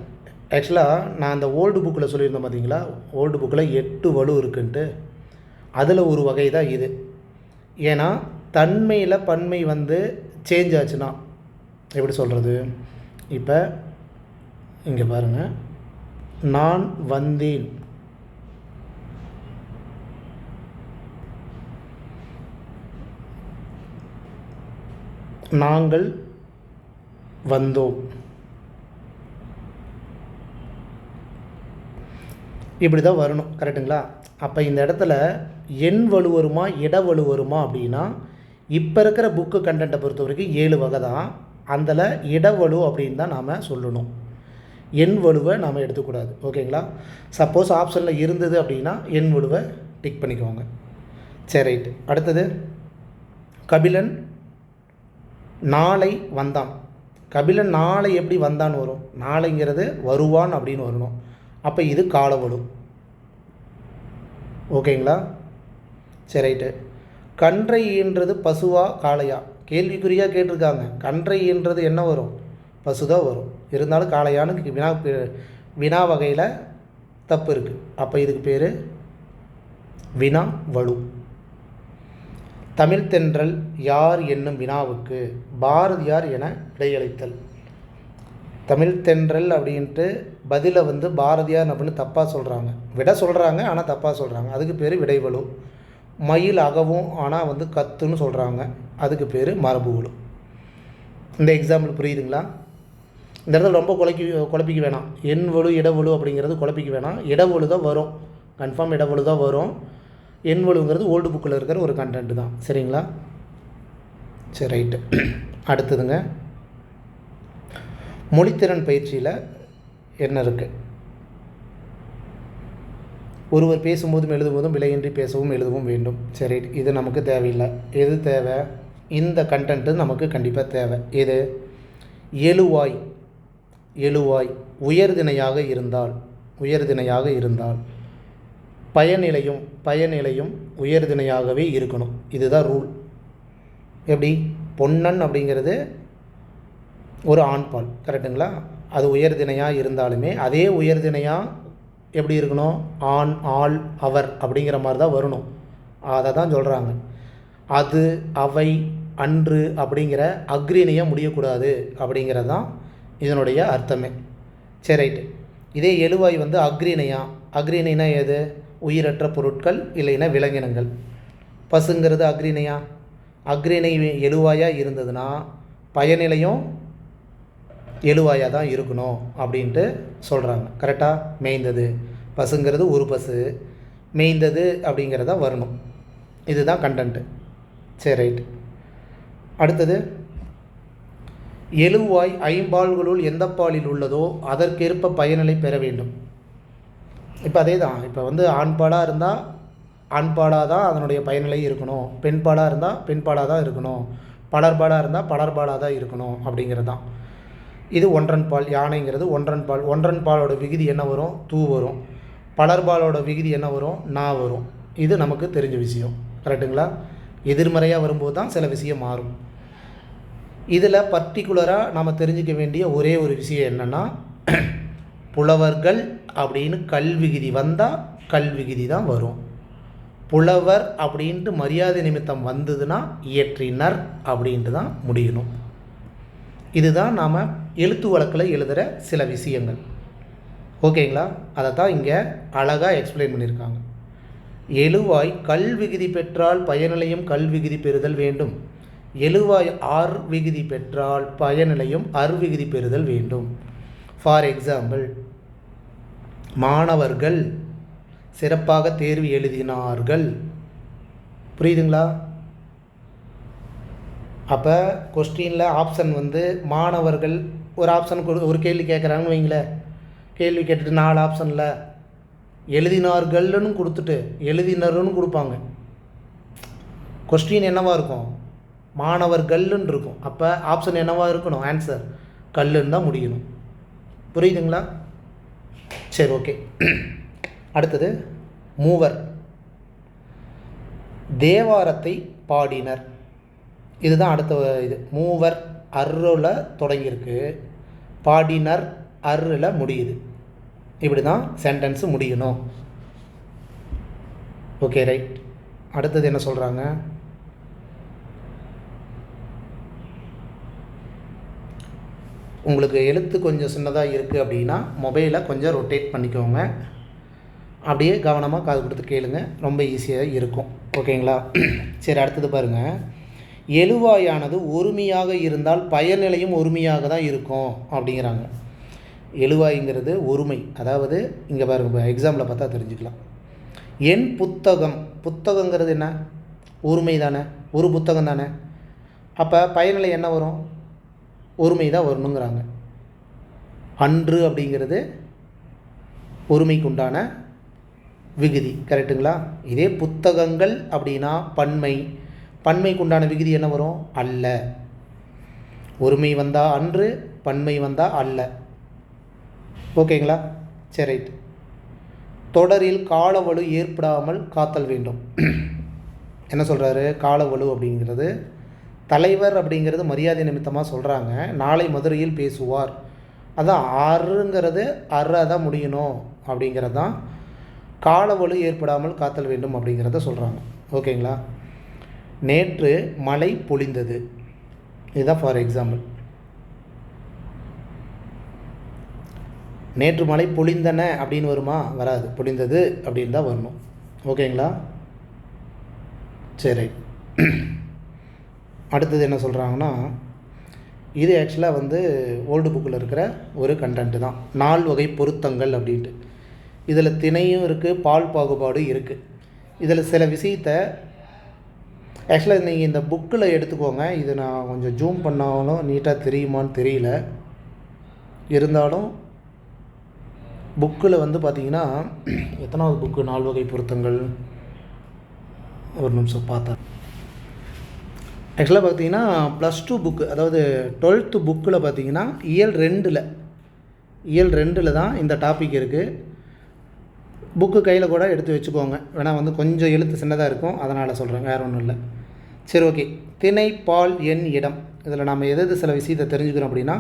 ஆக்சுவலாக நான் அந்த ஓல்டு புக்கில் சொல்லியிருந்தேன் பார்த்தீங்களா? ஓல்டு புக்கில் 8 வலு இருக்குன்ட்டு, அதில் ஒரு வகை தான் இது. ஏன்னா தன்மையில் பன்மை சேஞ்ச் ஆச்சுன்னா எப்படி சொல்கிறது? இப்போ இங்கே பாருங்கள், நான் வந்தேன், நாங்கள் வந்தோம், இப்படி தான் வரணும். கரெக்டுங்களா? அப்போ இந்த இடத்துல எண் வலு வருமா இட வலு வருமா அப்படின்னா, இப்போ இருக்கிற புக்கு கண்டென்ட்டை பொறுத்த வரைக்கும் 7 வகை தான். அதில் இடவலு அப்படின்னு தான் நாம் சொல்லணும். எண் வலுவை நாம் எடுத்துக்கூடாது. ஓகேங்களா? சப்போஸ் ஆப்ஷனில் இருந்தது அப்படின்னா எண் வலுவை டிக் பண்ணிக்கோங்க. சரி, ரைட்டு. அடுத்தது கபிலன் நாளை வந்தான். கபிலன் நாளை எப்படி வந்தான்னு வரும்? நாளைங்கிறது வருவான் அப்படின்னு வரணும். அப்போ இது காலவலு. ஓகேங்களா? சரி, ரைட்டு. கன்றை ஈன்றது பசுவா காளையா? கேள்விக்குறியாக கேட்டிருக்காங்க. கன்றை ஈன்றது என்ன வரும்? பசு தான் வரும். இருந்தாலும் காளையான்னு வினா வகையில் தப்பு இருக்குது. அப்போ இதுக்கு பேர் வினா வலு. தமிழ் தென்றல் யார் என்னும் வினாவுக்கு பாரதியார் என விடையளித்தல். தமிழ் தென்றல் அப்படின்ட்டு பதிலை பாரதியார் அப்படின்னு தப்பாக சொல்கிறாங்க. விட சொல்கிறாங்க, ஆனால் தப்பாக சொல்கிறாங்க. அதுக்கு பேர் விடைவலு. மயில் அகவும் ஆனால் கத்துன்னு சொல்கிறாங்க. அதுக்கு பேர் மரபுவலு. இந்த எக்ஸாம்பிள் புரியுதுங்களா? இந்த இடத்துல ரொம்ப குழப்பிக்க வேணாம். எண் வலு இடவலு அப்படிங்கிறது குழப்பிக்க வேணாம். இடவலு தான் வரும், கன்ஃபார்ம் இடவலு தான் வரும். எண் வலுங்கிறது ஓல்டு புக்கில் இருக்கிற ஒரு கண்டென்ட் தான். சரிங்களா? சரி, ரைட்டு. அடுத்ததுங்க, மொழித்திறன் பயிற்சியில் என்ன இருக்குது? ஒருவர் பேசும்போதும் எழுதும்போதும் விலையின்றி பேசவும் எழுதவும் வேண்டும். சரி, இது நமக்கு தேவையில்லை. எது தேவை? இந்த கண்டென்ட்டு நமக்கு கண்டிப்பாக தேவை. இது எழுவாய். எழுவாய் உயர்திணையாக இருந்தால் பயனிலையும் உயர்திணையாகவே இருக்கணும். இதுதான் ரூல். எப்படி? பொன்னன் அப்படிங்கிறது ஒரு ஆண்பால். கரெக்டுங்களா? அது உயர்திணையாக இருந்தாலுமே அதே உயர்திணையாக எப்படி இருக்கணும்? ஆண், ஆள், அவர் அப்படிங்கிற மாதிரி தான் வரணும். அதை தான் சொல்கிறாங்க. அது, அவை, அன்று அப்படிங்கிற அக்ரிணையாக முடியக்கூடாது அப்படிங்கிறது தான் இதனுடைய அர்த்தமே. சரி, ரைட்டு. இதே எழுவாய் அக்ரிணைனா எது? உயிரற்ற பொருட்கள் இல்லைன்னா விலங்கினங்கள். பசுங்கிறது அக்ரிணை எழுவாயாக இருந்ததுன்னா பயனிலையும் எழுவாயாக தான் இருக்கணும் அப்படின்ட்டு சொல்கிறாங்க. கரெக்டாக? மேய்ந்தது, பசுங்கிறது ஒரு பசு, மேய்ந்தது அப்படிங்கிறத வரணும். இதுதான் கண்டென்ட்டு. சரி, ரைட்டு. அடுத்தது எழுவாய் ஐம்பால்களுள் எந்த பாலில் உள்ளதோ அதற்கேற்ப பயனிலை பெற வேண்டும். இப்போ அதே தான். இப்போ ஆண்பாலாக இருந்தால் ஆண்பாலாக தான் அதனுடைய பயனிலை இருக்கணும். பெண்பாலாக இருந்தால் பெண்பாலாக தான் இருக்கணும். பலர்பாலாக இருந்தால் பலர்பாலாக தான் இருக்கணும் அப்படிங்கிறது தான். இது ஒன்றன் பால். யானைங்கிறது ஒன்றன் பால். ஒன்றன் பாலோட விகுதி என்ன வரும்? தூ வரும். பலர்பாலோட விகுதி என்ன வரும்? நா வரும். இது நமக்கு தெரிஞ்ச விஷயம். கரெக்டுங்களா? எதிர்மறையாக வரும்போது தான் சில விஷயம் மாறும். இதில் பர்டிகுலராக நாம் தெரிஞ்சிக்க வேண்டிய ஒரே ஒரு விஷயம் என்னென்னா, புலவர்கள் அப்படின்னு கல்விகுதி வந்தால் கல்விகுதி தான் வரும். புலவர் அப்படின்ட்டு மரியாதை நிமித்தம் வந்ததுன்னா இயற்றினர் அப்படின்ட்டு தான் முடியணும். இதுதான் நாம் எழுத்து வழக்கில் எழுதுகிற சில விஷயங்கள். ஓகேங்களா? அதை தான் இங்கே அழகாக எக்ஸ்பிளைன் பண்ணியிருக்காங்க. எழுவாய் கல் விகுதி பெற்றால் பயனிலையும் கல் விகுதி பெறுதல் வேண்டும். எழுவாய் ஆர் விகுதி பெற்றால் பயனிலையும் விகுதி பெறுதல் வேண்டும். ஃபார் எக்ஸாம்பிள், மாணவர்கள் சிறப்பாக தேர்வு எழுதினார்கள். புரியுதுங்களா? அப்போ கொஸ்டினில் ஆப்ஷன் வந்து மாணவர்கள் ஒரு ஆப்ஷன் ஒரு கேள்வி கேட்குறாங்கன்னு வைங்களேன். கேள்வி கேட்டுட்டு 4 ஆப்ஷனில் எழுதினார்கள்னு கொடுத்துட்டு எழுதினர்னு கொடுப்பாங்க. கொஸ்டின் என்னவாக இருக்கும்? மாணவர்கள்னு இருக்கும். அப்போ ஆப்ஷன் என்னவாக இருக்கணும்? ஆன்சர் கல்லுன்னு தான் முடியணும். புரியுதுங்களா? சரி, ஓகே. அடுத்தது மூவர் தேவாரத்தை பாடினர். இதுதான் அடுத்த இது. மூவர் அருள தொடங்கியிருக்கு, பாடினர் அருள முடியுது. இப்படி தான் சென்டென்ஸு முடியணும். Okay, right. அடுத்தது என்ன சொல்கிறாங்க? உங்களுக்கு எழுத்து கொஞ்சம் சின்னதாக இருக்குது அப்படின்னா மொபைலை கொஞ்சம் ரொட்டேட் பண்ணிக்கோங்க. அப்படியே கவனமாக காது கொடுத்து கேளுங்க, ரொம்ப ஈஸியாக இருக்கும். ஓகேங்களா? சரி, அடுத்தது பாருங்கள். எழுவாயானது ஒருமையாக இருந்தால் பயனிலையும் ஒருமையாக தான் இருக்கும் அப்படிங்கிறாங்க. எழுவாய்ங்கிறது ஒருமை, அதாவது இங்கே பாருங்க, எக்ஸாம்பிள் பார்த்தா தெரிஞ்சுக்கலாம். என் புத்தகம், புத்தகங்கிறது என்ன? ஒருமை தானே, ஒரு புத்தகம் தானே. அப்போ பயனிலை என்ன வரும்? ஒருமை தான் வரணுங்கிறாங்க. அன்று அப்படிங்கிறது ஒருமைக்கு உண்டான விகுதி, கரெக்டுங்களா? இதே புத்தகங்கள் அப்படின்னா பன்மை, பன்மைக்கு உண்டான விகுதி என்ன வரும்? அல்ல. ஒருமை வந்தால் அன்று, பன்மை வந்தால் அல்ல. ஓகேங்களா? சரி, ரைட். தொடரில் காலவலு ஏற்படாமல் காத்தல் வேண்டும். என்ன சொல்கிறாரு? காலவலு அப்படிங்கிறது தலைவர் அப்படிங்கிறது மரியாதை நிமித்தமாக சொல்கிறாங்க. நாளை மதுரையில் பேசுவார், அதான் ஆறுங்கிறது தான் முடியணும் அப்படிங்கிறது தான் காலவலு ஏற்படாமல் காத்தல் வேண்டும் அப்படிங்கிறத சொல்கிறாங்க. ஓகேங்களா? நேற்று மழை பொழிந்தது, இதுதான் ஃபார் எக்ஸாம்பிள். நேற்று மழை பொழிந்தன அப்படின்னு வருமா? வராது, பொழிந்தது அப்படின்னு தான் வரணும். ஓகேங்களா? சரி, அடுத்தது என்ன சொல்கிறாங்கன்னா, இது ஆக்சுவலாக வந்து ஓல்டு புக்கில் இருக்கிற ஒரு கண்டென்ட்டு தான். 4 வகை பொருத்தங்கள் அப்படின்ட்டு. இதில் திணையும் இருக்குது, பால் பாகுபாடு இருக்குது. இதில் சில விஷயத்தை ஆக்சுவலாக நீங்கள் இந்த புக்கில் எடுத்துக்கோங்க. இது நான் கொஞ்சம் ஜூம் பண்ணாலும் நீட்டாக தெரியுமான்னு தெரியல. இருந்தாலும் புக்கில் வந்து பார்த்திங்கன்னா, எத்தனாவது புக்கு 4 வகை பொருத்தங்கள்? ஒரு நிமிஷம் பார்த்தா. ஆக்சுவலாக பார்த்தீங்கன்னா +2 புக்கு, அதாவது 12th புக்கில் பார்த்தீங்கன்னா இயல் 2 தான் இந்த டாபிக் இருக்குது. புக்கு கையில் கூட எடுத்து வச்சுக்கோங்க. வேணால் வந்து கொஞ்சம் எழுத்து சின்னதாக இருக்கும், அதனால் சொல்கிறேன், வேறு ஒன்றும் இல்லை. சரி, ஓகே. திணை, பால், எண், இடம். இதில் நம்ம எது சில விஷயத்தை தெரிஞ்சுக்கிறோம் அப்படின்னா,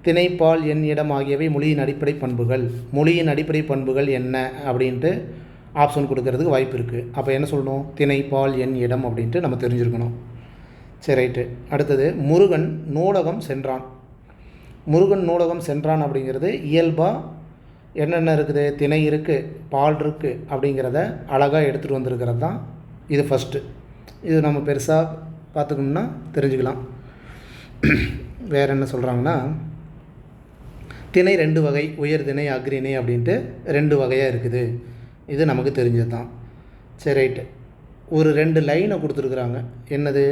திணை, பால், எண், இடம் ஆகியவை மொழியின் அடிப்படை பண்புகள். மொழியின் அடிப்படை பண்புகள் என்ன அப்படின்ட்டு ஆப்ஷன் கொடுக்கறதுக்கு வாய்ப்பு இருக்குது. அப்போ என்ன சொல்லணும்? திணை, பால், எண், இடம் அப்படின்ட்டு நம்ம தெரிஞ்சுருக்கணும். சரி, ரைட்டு. அடுத்தது முருகன் நூலகம் சென்றான். முருகன் நூலகம் சென்றான் அப்படிங்கிறது இயல்பாக என்னென்ன இருக்குது? திணை இருக்குது, பால் இருக்குது அப்படிங்கிறத அழகாக எடுத்துகிட்டு வந்திருக்கிறது தான் இது ஃபஸ்ட்டு. இது நம்ம பெருசாக பார்த்துக்கணுன்னா தெரிஞ்சுக்கலாம். வேறு என்ன சொல்கிறாங்கன்னா, திணை 2 வகை, உயர்திணை, அக்ரிணை அப்படின்ட்டு 2 வகையாக இருக்குது. இது நமக்கு தெரிஞ்சது தான். சரி, ரைட்டு. ஒரு 2 லைனை கொடுத்துருக்குறாங்க. என்னது?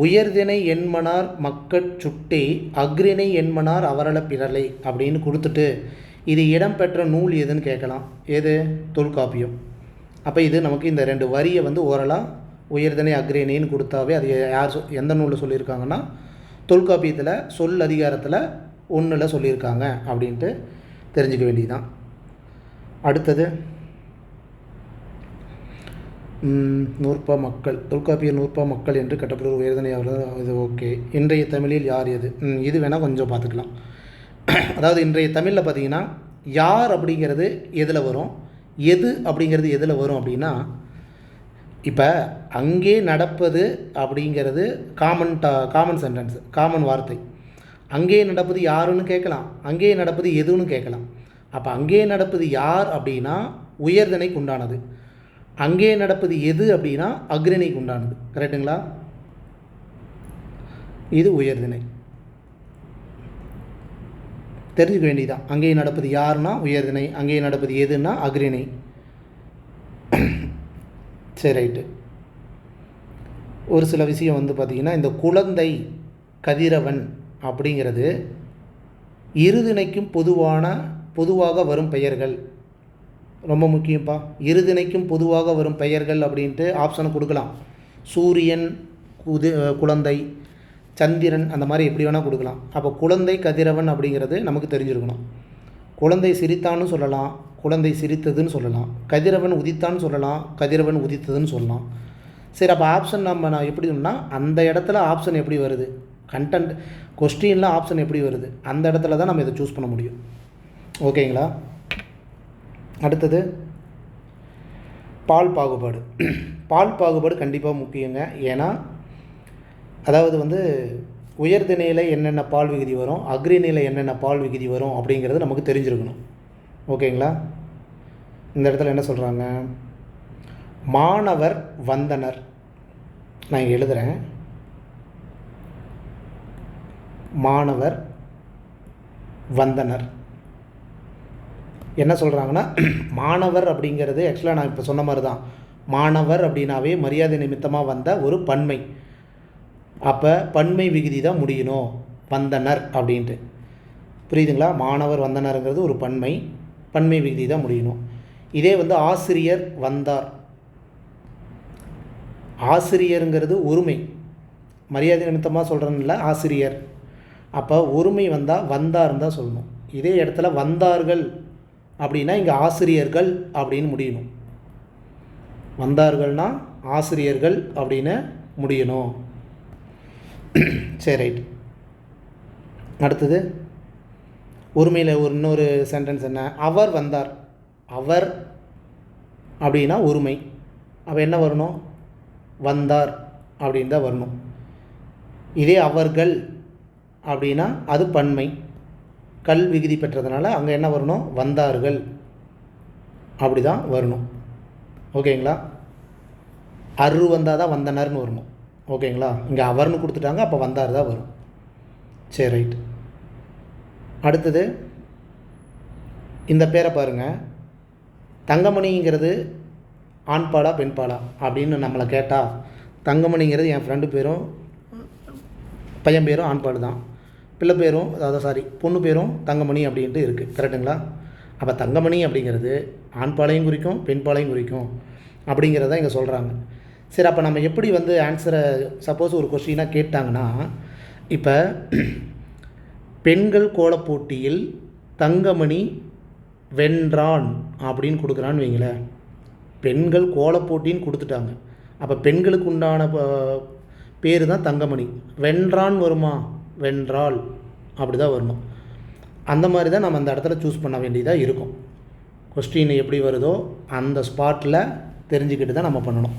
உயர்திணை என்மனார் மக்கட் சுட்டி, அக்ரிணை என்மனார் அவரள பிறலை அப்படின்னு கொடுத்துட்டு இது இடம்பெற்ற நூல் எதுன்னு கேட்கலாம். எது? தொல்காப்பியம். அப்போ இது நமக்கு இந்த 2 வரியை வந்து ஓரலாக உயர்திணை அக்ரிணைன்னு கொடுத்தாவே அது யார் எந்த நூலில் சொல்லியிருக்காங்கன்னா தொல்காப்பியத்தில் சொல் அதிகாரத்தில் 1 சொல்லியிருக்காங்க அப்படின்ட்டு தெரிஞ்சுக்க வேண்டியதுதான். அடுத்தது நூற்பா மக்கள், தொல்காப்பிய நூற்பா மக்கள் என்று கட்டப்படுகிற உயர்திணை அவர்கள். இது ஓகே. இன்றைய தமிழில் யார் எது? இது வேணால் கொஞ்சம் பார்த்துக்கலாம். அதாவது இன்றைய தமிழில் பார்த்திங்கன்னா யார் அப்படிங்கிறது எதில் வரும், எது அப்படிங்கிறது எதில் வரும் அப்படின்னா, இப்போ அங்கே நடப்பது அப்படிங்கிறது காமன் சென்டென்ஸ், காமன் வார்த்தை. அங்கே நடப்பது யாருன்னு கேட்கலாம், அங்கே நடப்பது எதுன்னு கேட்கலாம். அப்போ அங்கே நடப்பது யார் அப்படின்னா உயர்திணைக்கு உண்டானது. அங்கே நடப்பது எது அப்படின்னா அக்ரிணைக்கு உண்டானது. கரெக்டுங்களா? இது உயர்திணை. தெரிஞ்சுக்க வேண்டியதான். அங்கே நடப்பது யாருன்னா உயர்திணை, அங்கே நடப்பது எதுன்னா அக்ரிணை. சரி, ரைட்டு. ஒரு சில விஷயம் வந்து பார்த்திங்கன்னா, இந்த குழந்தை, கதிரவன் அப்படிங்கிறது இருதிணைக்கும் பொதுவாக வரும் பெயர்கள். ரொம்ப முக்கியம்ப்பா. இருதிணைக்கும் பொதுவாக வரும் பெயர்கள் அப்படின்ட்டு ஆப்ஷனை கொடுக்கலாம். சூரியன், குழந்தை, சந்திரன், அந்த மாதிரி எப்படி வேணால் கொடுக்கலாம். அப்போ குழந்தை, கதிரவன் அப்படிங்கிறது நமக்கு தெரிஞ்சிருக்கணும். குழந்தை சிரித்தான்னு சொல்லலாம், குழந்தை சிரித்ததுன்னு சொல்லலாம். கதிரவன் உதித்தான்னு சொல்லலாம், கதிரவன் உதித்ததுன்னு சொல்லலாம். சரி, அப்போ ஆப்ஷன் நான் எப்படின்னா, அந்த இடத்துல ஆப்ஷன் எப்படி வருது, கண்டென்ட் கொஸ்டினில் ஆப்ஷன் எப்படி வருது, அந்த இடத்துல தான் நம்ம இதை சூஸ் பண்ண முடியும். ஓகேங்களா? அடுத்தது பால் பாகுபாடு. பால் பாகுபாடு கண்டிப்பாக முக்கியங்க. ஏன்னா அதாவது வந்து உயர்திணையில் என்னென்ன பால் விகுதி வரும், அக்ரிணையில் என்னென்ன பால் விகுதி வரும் அப்படிங்கிறது நமக்கு தெரிஞ்சிருக்கணும். ஓகேங்களா? இந்த இடத்துல என்ன சொல்கிறாங்க, மாணவர் வந்தனர். நான் இங்கே எழுதுகிறேன். மாணவர் வந்தனர். என்ன சொல்கிறாங்கன்னா, மாணவர் அப்படிங்கிறது ஆக்சுவலாக நான் இப்போ சொன்ன மாதிரி தான். மாணவர் அப்படின்னாவே மரியாதை நிமித்தமாக வந்த ஒரு பன்மை. அப்போ பன்மை விகுதி தான் முடியணும், வந்தனர் அப்படின்ட்டு. புரியுதுங்களா? மாணவர் வந்தனருங்கிறது ஒரு பன்மை விகுதி தான் முடியணும். இதே வந்து ஆசிரியர் வந்தார். ஆசிரியருங்கிறது ஒருமை, மரியாதை நிமித்தமாக சொல்கிறேன்ல ஆசிரியர். அப்போ ஒருமை வந்தால் வந்தார்னு தான் சொல்லணும். இதே இடத்துல வந்தார்கள் அப்படின்னா இங்கே ஆசிரியர்கள் அப்படின்னு முடியணும். வந்தார்கள்னால் ஆசிரியர்கள் அப்படின்னு முடியணும். சரி, ரைட். அடுத்தது ஒருமையில் இன்னொரு சென்டென்ஸ் என்ன, அவர் வந்தார். அவர் அப்படின்னா ஒருமை. அப்போ என்ன வரணும், வந்தார் அப்படின்னு தான் வரணும். இதே அவர்கள் அப்படின்னா அது பன்மை, கல் விகுதி பெற்றதுனால அங்கே என்ன வரணும், வந்தார்கள் அப்படி தான் வரணும். ஓகேங்களா? அரு வந்தால் தான் வந்தனர்னு வரணும். ஓகேங்களா? இங்கே அவர்னு கொடுத்துட்டாங்க, அப்போ வந்தார் தான் வரும். சரி, ரைட். அடுத்தது இந்த பேரை பாருங்கள். தங்கமணிங்கிறது ஆண்பாலா பெண்பாலா அப்படின்னு நம்மளை கேட்டால், தங்கமணிங்கிறது என் ஃப்ரெண்டு பேரும் பையன் பேரும் ஆண்பால் தான், பிள்ளை பேரும் பொண்ணு பேரும் தங்கமணி அப்படின்ட்டு இருக்குது. கரெக்டுங்களா? அப்போ தங்கமணி அப்படிங்கிறது ஆண்பாலையும் குறிக்கும் பெண்பாலையும் குறிக்கும் அப்படிங்கிறத இங்கே சொல்கிறாங்க. சரி, அப்போ நம்ம எப்படி வந்து ஆன்சரை, சப்போஸ் ஒரு கொஸ்டினாக கேட்டாங்கன்னா, இப்போ பெண்கள் கோலப்போட்டியில் தங்கமணி வென்றான் அப்படின்னு கொடுக்குறான்னு வைங்களேன். பெண்கள் கோலப்போட்டின்னு கொடுத்துட்டாங்க. அப்போ பெண்களுக்கு உண்டான பேர் தான் தங்கமணி. வென்றான் வருமா, வென்றாள் அப்படி தான் வரணும். அந்த மாதிரி தான் நம்ம அந்த இடத்துல சூஸ் பண்ண வேண்டியதாக இருக்கும். கொஸ்டின் எப்படி வருதோ அந்த ஸ்பாட்டில் தெரிஞ்சுக்கிட்டு தான் நம்ம பண்ணணும்.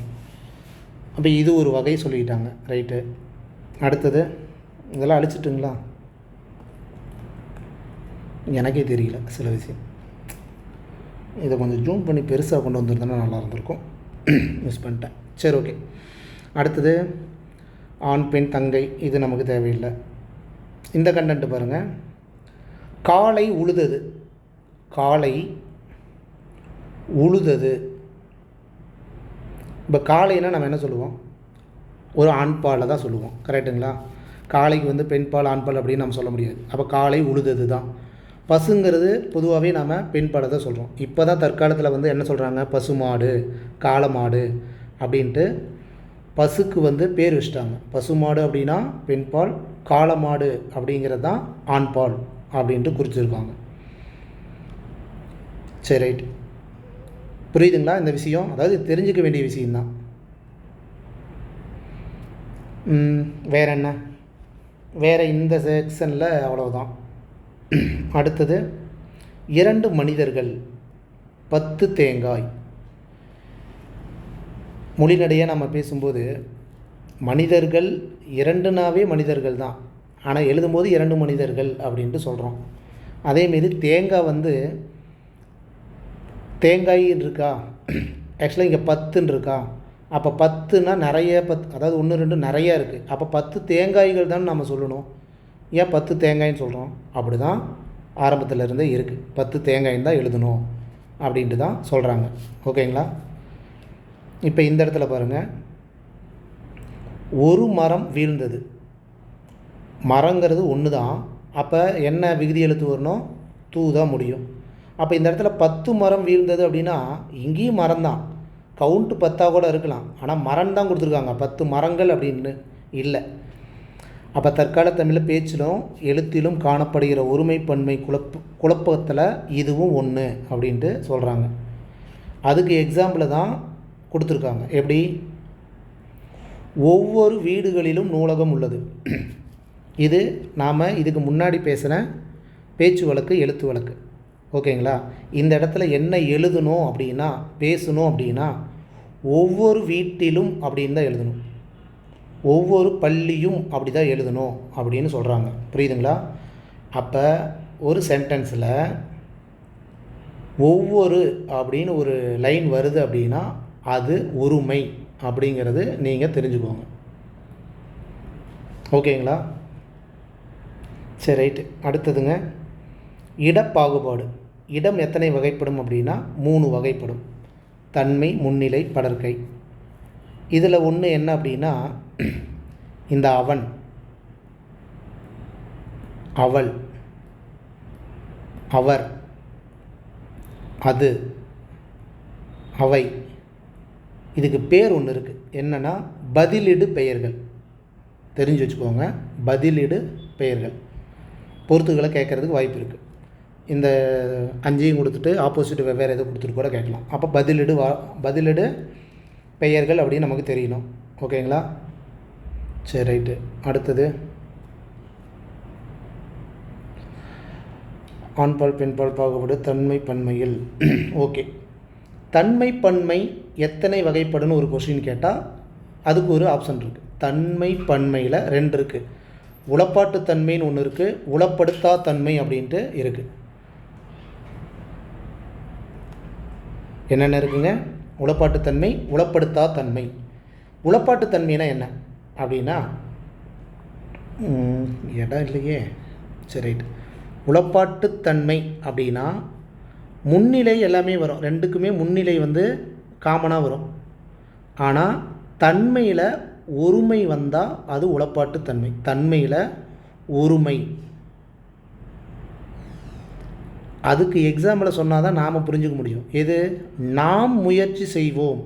அப்போ இது ஒரு வகை சொல்லிக்கிட்டாங்க. ரைட்டு. அடுத்தது இதெல்லாம் அழிச்சிட்டுங்களா, எனக்கே தெரியல சில விஷயம். இதை கொஞ்சம் ஜூம் பண்ணி பெருசாக கொண்டு வந்துருந்தோன்னா நல்லா இருந்திருக்கும். மிஸ் பண்ணிட்டேன். சரி, ஓகே. அடுத்தது ஆண் பெண் தங்கை, இது நமக்கு தேவையில்லை. இந்த கண்டென்ட் பாருங்கள். காளை உழுதது. காளை உழுதது. இப்போ காளைனா நம்ம என்ன சொல்லுவோம், ஒரு ஆண்பாலை தான் சொல்லுவோம். கரெக்டுங்களா? காளைக்கு வந்து பெண்பால் ஆண்பால் அப்படின்னு நம்ம சொல்ல முடியாது. அப்போ காளை உழுதது தான். பசுங்கிறது பொதுவாகவே நாம் பெண்பாலை தான் சொல்கிறோம். இப்போ தான் தற்காலத்தில் வந்து என்ன சொல்கிறாங்க, பசுமாடு, காளமாடு அப்படின்ட்டு பசுக்கு வந்து பேர் வச்சிட்டாங்க. பசுமாடு அப்படின்னா பெண்பால், காளமாடு அப்படிங்கிறது தான் ஆண்பால் அப்படின்ட்டு குறிச்சிருக்காங்க. சரி, ரைட். புரியுதுங்களா இந்த விஷயம்? அதாவது தெரிஞ்சிக்க வேண்டிய விஷயந்தான். வேறு என்ன, வேறு இந்த செக்ஷனில் அவ்வளோதான். அடுத்தது 2 மனிதர்கள் 10 தேங்காய். மொழிநடையாக நம்ம பேசும்போது மனிதர்கள் 2னாவே மனிதர்கள் தான், ஆனால் எழுதும்போது 2 மனிதர்கள் அப்படின்ட்டு சொல்கிறோம். அதேமாரி தேங்காய் வந்து தேங்காய் இருக்கா, ஆக்சுவலாக இங்கே 10ன்னு இருக்கா, அப்போ 10னா நிறைய 10, அதாவது 1 2 நிறையா இருக்குது. அப்போ 10 தேங்காய்கள் தான் நம்ம சொல்லணும். ஏன் 10 தேங்காய்ன்னு சொல்கிறோம்? அப்படி தான் ஆரம்பத்தில் இருந்தே இருக்குது. 10 தேங்காய்ன்னு தான் எழுதணும் அப்படின்ட்டு தான் சொல்கிறாங்க. ஓகேங்களா? இப்போ இந்த இடத்துல பாருங்கள், ஒரு மரம் வீழ்ந்தது. மரங்கிறது ஒன்று தான். அப்போ என்ன விகுதி எழுத்து வரணும்? தூ தான் முடியும். அப்போ இந்த இடத்துல 10 மரம் வீழ்ந்தது அப்படின்னா இங்கேயும் மரம் தான், கவுண்ட்டு 10 கூட இருக்கலாம். ஆனால் மரம் தான் கொடுத்துருக்காங்க, 10 மரங்கள் அப்படின்னு இல்லை. அப்போ தற்கால தமிழில் பேச்சிலும் எழுத்திலும் காணப்படுகிற ஒருமை பன்மை குழப்பத்தில் இதுவும் ஒன்று அப்படின்ட்டு சொல்கிறாங்க. அதுக்கு எக்ஸாம்பிள் தான் கொடுத்துருக்காங்க. எப்படி? ஒவ்வொரு வீடுகளிலும் நூலகம் உள்ளது. இது நாம் இதுக்கு முன்னாடி பேசின பேச்சு வழக்கு, எழுத்து வழக்கு. ஓகேங்களா? இந்த இடத்துல என்ன எழுதணும் அப்படின்னா, பேசணும் அப்படின்னா ஒவ்வொரு வீட்டிலும் அப்படின்னு தான் எழுதணும். ஒவ்வொரு பள்ளியும் அப்படி தான் எழுதணும் அப்படின்னு சொல்கிறாங்க. புரியுதுங்களா? அப்போ ஒரு சென்டென்ஸில் ஒவ்வொரு அப்படின்னு ஒரு லைன் வருது அப்படின்னா அது ஒருமை அப்படிங்கிறது நீங்கள் தெரிஞ்சுக்கோங்க. ஓகேங்களா? சரி, ரைட்டு. அடுத்ததுங்க, இடப்பாகுபாடு. இடம் எத்தனை வகைப்படும் அப்படின்னா 3 வகைப்படும். தன்மை, முன்னிலை, படர்க்கை. இதில் ஒன்று என்ன அப்படின்னா, இந்த அவன், அவள், அவர், அது, அவை, இதுக்கு பேர் ஒன்று இருக்குது. என்னென்னா பதிலிடு பெயர்கள். தெரிஞ்சு வச்சுக்கோங்க, பதிலிடு பெயர்கள். பொறுத்துக்களை கேட்குறதுக்கு வாய்ப்பு இருக்குது. இந்த 5ஐயும் கொடுத்துட்டு ஆப்போசிட் வெவ்வேறு எதை கொடுத்துட்டு கூட கேட்கலாம். அப்போ பதிலிடு பெயர்கள் அப்படின்னு நமக்கு தெரியணும். ஓகேங்களா? சரி, ரைட்டு. அடுத்தது ஆண்பால் பெண்பால் பாகுபாடு தன்மை பன்மையில். ஓகே, தன்மை பன்மை எத்தனை வகைப்படுன்னு ஒரு கொஸ்டின் கேட்டால் அதுக்கு ஒரு ஆப்ஷன் இருக்குது. தன்மை பன்மையில் 2 இருக்குது. உளப்பாட்டு தன்மைன்னு ஒன்று இருக்குது, உளப்படுத்தா தன்மை அப்படின்ட்டு இருக்குது. என்னென்ன இருக்குங்க? உளப்பாட்டு தன்மை, உளப்படுத்தா தன்மை. உளப்பாட்டு தன்மைனா என்ன அப்படின்னா, இடம் இல்லையே. சரி, ரைட். உளப்பாட்டுத்தன்மை அப்படின்னா முன்னிலை எல்லாமே வரும், 2க்குமே முன்னிலை காமனாக வரும். ஆனால் தன்மையில் ஒருமை வந்தால் அது உளப்பாட்டுத்தன்மை. தன்மையில் ஒருமை, அதுக்கு எக்ஸாம்பிளை சொன்னால் தான் நாம் புரிஞ்சுக்க முடியும். எது? நாம் முயற்சி செய்வோம்,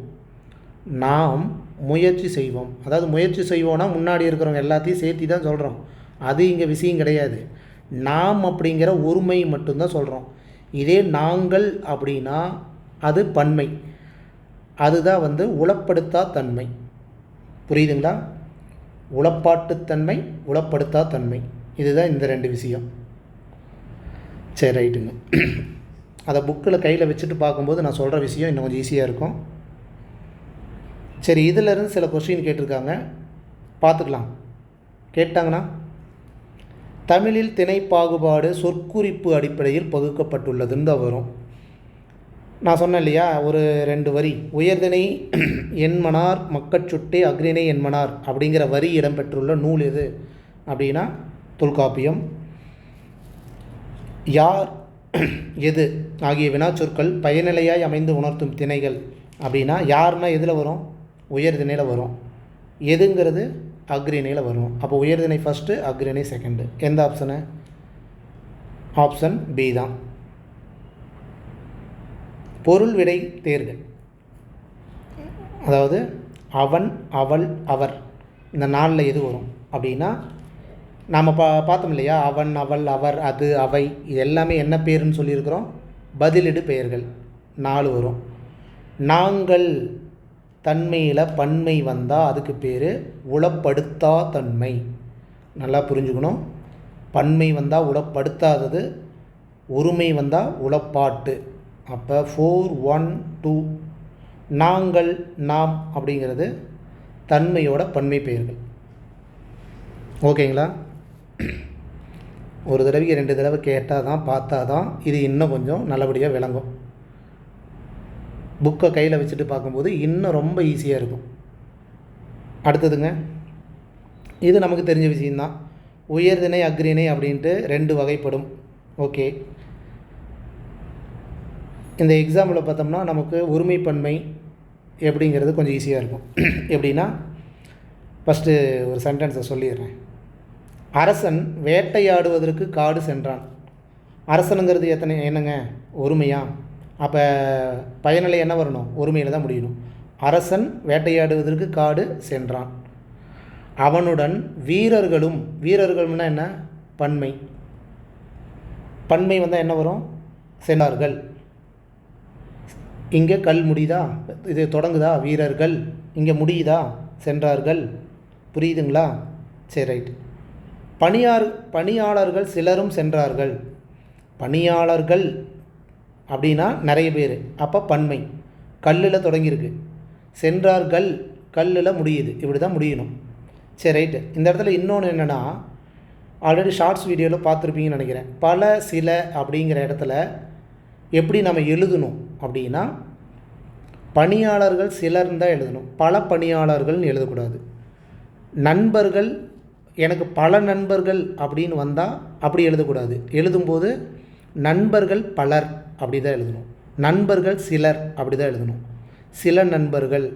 நாம் முயற்சி செய்வோம். அதாவது முயற்சி செய்வோம்னா முன்னாடி இருக்கிறவங்க எல்லாத்தையும் சேர்த்து தான் சொல்கிறோம். அது இங்கே விஷயம் கிடையாது. நாம் அப்படிங்கிற ஒருமை மட்டும்தான் சொல்கிறோம். இதே நாங்கள் அப்படின்னா அது பன்மை, அதுதான் உளப்படுத்தா தன்மை. புரியுதுங்களா? உளப்பாட்டுத்தன்மை, உளப்படுத்தா தன்மை, இதுதான் இந்த 2 விஷயம். சரி, ரைட்டுங்க. அதை புக்கில் கையில் வச்சுட்டு பார்க்கும்போது நான் சொல்கிற விஷயம் இன்னும் கொஞ்சம் ஈஸியாக இருக்கும். சரி, இதிலேருந்து சில கொஸ்டின் கேட்டிருக்காங்க, பார்த்துக்கலாம். கேட்டாங்கன்னா, தமிழில் திணை பாகுபாடு சொற்குறிப்பு அடிப்படையில் பகுக்கப்பட்டுள்ளதுன்னு தான் வரும். நான் சொன்னேன் இல்லையா, ஒரு 2 வரி. உயர்திணை என்மனார் மக்கட்சுட்டே அக்ரிணை என்மனார் அப்படிங்கிற வரி இடம்பெற்றுள்ள நூல் எது அப்படின்னா தொல்காப்பியம். யார், எது ஆகிய வினாச்சொற்கள் பயனிலையாய் அமைந்து உணர்த்தும் திணைகள் அப்படின்னா, யார்னா எதில் வரும்? உயர்திணையில் வரும். எதுங்கிறது அக்ரிணையில் வரும். அப்போ உயர்திணை ஃபஸ்ட்டு, அக்ரிணை செகண்டு. எந்த ஆப்ஷனு? ஆப்ஷன் பி தான். பொருள் விடை தேர்வு. அதாவது அவன், அவள், அவர், இந்த 4ல் எது வரும் அப்படின்னா, நாம் பார்த்தோம் இல்லையா, அவன், அவள், அவர், அது, அவை, இது எல்லாமே என்ன பேருன்னு சொல்லியிருக்கிறோம்? பதிலிடு பெயர்கள். 4 வரும். நாங்கள் தன்மையில் பன்மை வந்தால் அதுக்கு பேர் உளப்படுத்தா தன்மை. நல்லா புரிஞ்சுக்கணும். பன்மை வந்தால் உளப்படுத்தாதது, ஒருமை வந்தால் உளப்பாட்டு. அப்போ 4 1 2 நாங்கள், நாம் அப்படிங்கிறது தன்மையோட பன்மை பெயர்கள். ஓகேங்களா? ஒரு தடவைக்கு 2 தடவை கேட்டால் தான், பார்த்தா தான் இது இன்னும் கொஞ்சம் நல்லபடியாக விளங்கும். புக்கை கையில் வச்சுட்டு பார்க்கும்போது இன்னும் ரொம்ப ஈஸியாக இருக்கும். அடுத்ததுங்க, இது நமக்கு தெரிஞ்ச விஷயந்தான். உயர்திணை அக்ரிணை அப்படின்ட்டு 2 வகைப்படும். ஓகே, இந்த எக்ஸாம்பிளில் பார்த்தோம்னா நமக்கு ஒருமைப்பன்மை எப்படிங்கிறது கொஞ்சம் ஈஸியாக இருக்கும். எப்படின்னா, ஃபஸ்ட்டு ஒரு சென்டென்ஸை சொல்லிடுறேன். அரசன் வேட்டையாடுவதற்கு காடு சென்றான். அரசனுங்கிறது என்னங்க, ஒருமையா? அப்போ பயனிலை என்ன வரணும்? ஒருமையில் தான் முடியணும். அரசன் வேட்டையாடுவதற்கு காடு சென்றான். அவனுடன் வீரர்களும், வீரர்கள்னா என்ன? பன்மை. பன்மை வந்தால் என்ன வரும்? சென்றார்கள். இங்கே கல் முடியுதா? இது தொடங்குதா? வீரர்கள். இங்கே முடியுதா? சென்றார்கள். புரியுதுங்களா? சரி, ரைட். பணியாளர்கள் சிலரும் சென்றார்கள். பணியாளர்கள் அப்படின்னா நிறைய பேர், அப்போ பன்மை. கல்லில் தொடங்கியிருக்கு. சென்றார்கள் கல்லில் முடியுது. இப்படி தான் முடியணும். சரி, ரைட்டு. இந்த இடத்துல இன்னொன்று என்னென்னா, ஆல்ரெடி ஷார்ட்ஸ் வீடியோவில் பார்த்துருப்பீங்கன்னு நினைக்கிறேன். பல சில அப்படிங்கிற இடத்துல எப்படி நம்ம எழுதணும் அப்படின்னா, பணியாளர்கள் சிலர்னு தான் எழுதணும். பல பணியாளர்கள்னு எழுதக்கூடாது. நண்பர்கள், எனக்கு பல நண்பர்கள் அப்படின்னு வந்தால் அப்படி எழுதக்கூடாது. எழுதும்போது நண்பர்கள் பலர் அப்படி தான் எழுதணும். நண்பர்கள் சிலர் அப்படி தான் எழுதணும். சில நண்பர்கள்,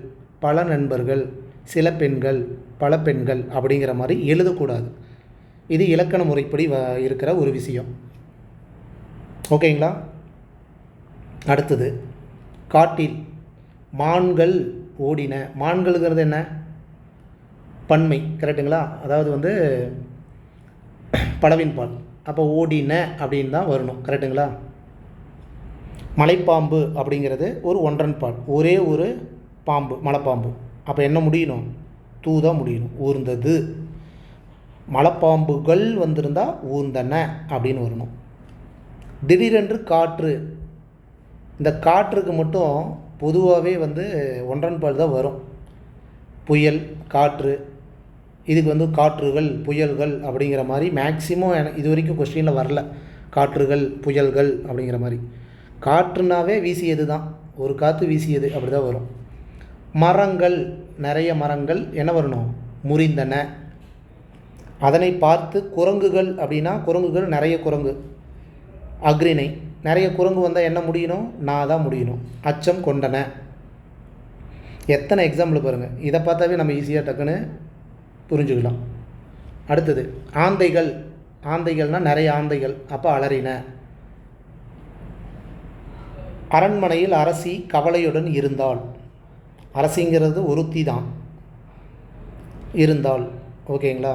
பல நண்பர்கள், சில பெண்கள், பல பெண்கள் அப்படிங்கிற மாதிரி எழுதக்கூடாது. இது இலக்கண முறைப்படி இருக்கிற ஒரு விஷயம். ஓகேங்களா? அடுத்தது, காட்டில் மான்கள் ஓடின. மான்கள்ங்கிறது என்ன? பன்மை. கரெக்டுங்களா? அதாவது பலவின் பால். அப்போ ஓடின அப்படின்னு தான் வரணும். கரெக்டுங்களா? மலைப்பாம்பு அப்படிங்கிறது ஒரு ஒன்றன் பால், ஒரே ஒரு பாம்பு, மலைப்பாம்பு. அப்போ என்ன முடியணும்? தூதான் முடியணும். ஊர்ந்தது. மலைப்பாம்புகள் வந்திருந்தால் ஊர்ந்தன அப்படின்னு வரணும். திடீரென்று காற்று. இந்த காற்றுக்கு மட்டும் பொதுவாகவே ஒன்றன் பால் தான் வரும். புயல், காற்று, இதுக்கு காற்றுகள், புயல்கள் அப்படிங்கிற மாதிரி மேக்சிமம் இது வரைக்கும் கொஸ்டினில் வரல. காற்றுகள், புயல்கள் அப்படிங்கிற மாதிரி. காற்றுனாவே வீசியது தான், ஒரு காற்று வீசியது அப்படி தான் வரும். மரங்கள், நிறைய மரங்கள் என்ன வரணும்? முறிந்தன. அதனை பார்த்து குரங்குகள் அப்படின்னா, குரங்குகள் நிறைய குரங்கு, அக்ரிணை. நிறைய குரங்கு வந்தால் என்ன முடியணும்? நான் தான் முடியணும். அச்சம் கொண்டன. எத்தனை எக்ஸாம்பிள் பாருங்கள். இதை பார்த்தாவே நம்ம ஈஸியாக டக்குன்னு புரிஞ்சுக்கலாம். அடுத்தது, ஆந்தைகள். ஆந்தைகள்னால் நிறைய ஆந்தைகள், அப்போ அலறின. அரண்மனையில் அரசி கவலையுடன் இருந்தாள். அரசிங்கிறது ஒருத்தி தான், இருந்தாள். ஓகேங்களா?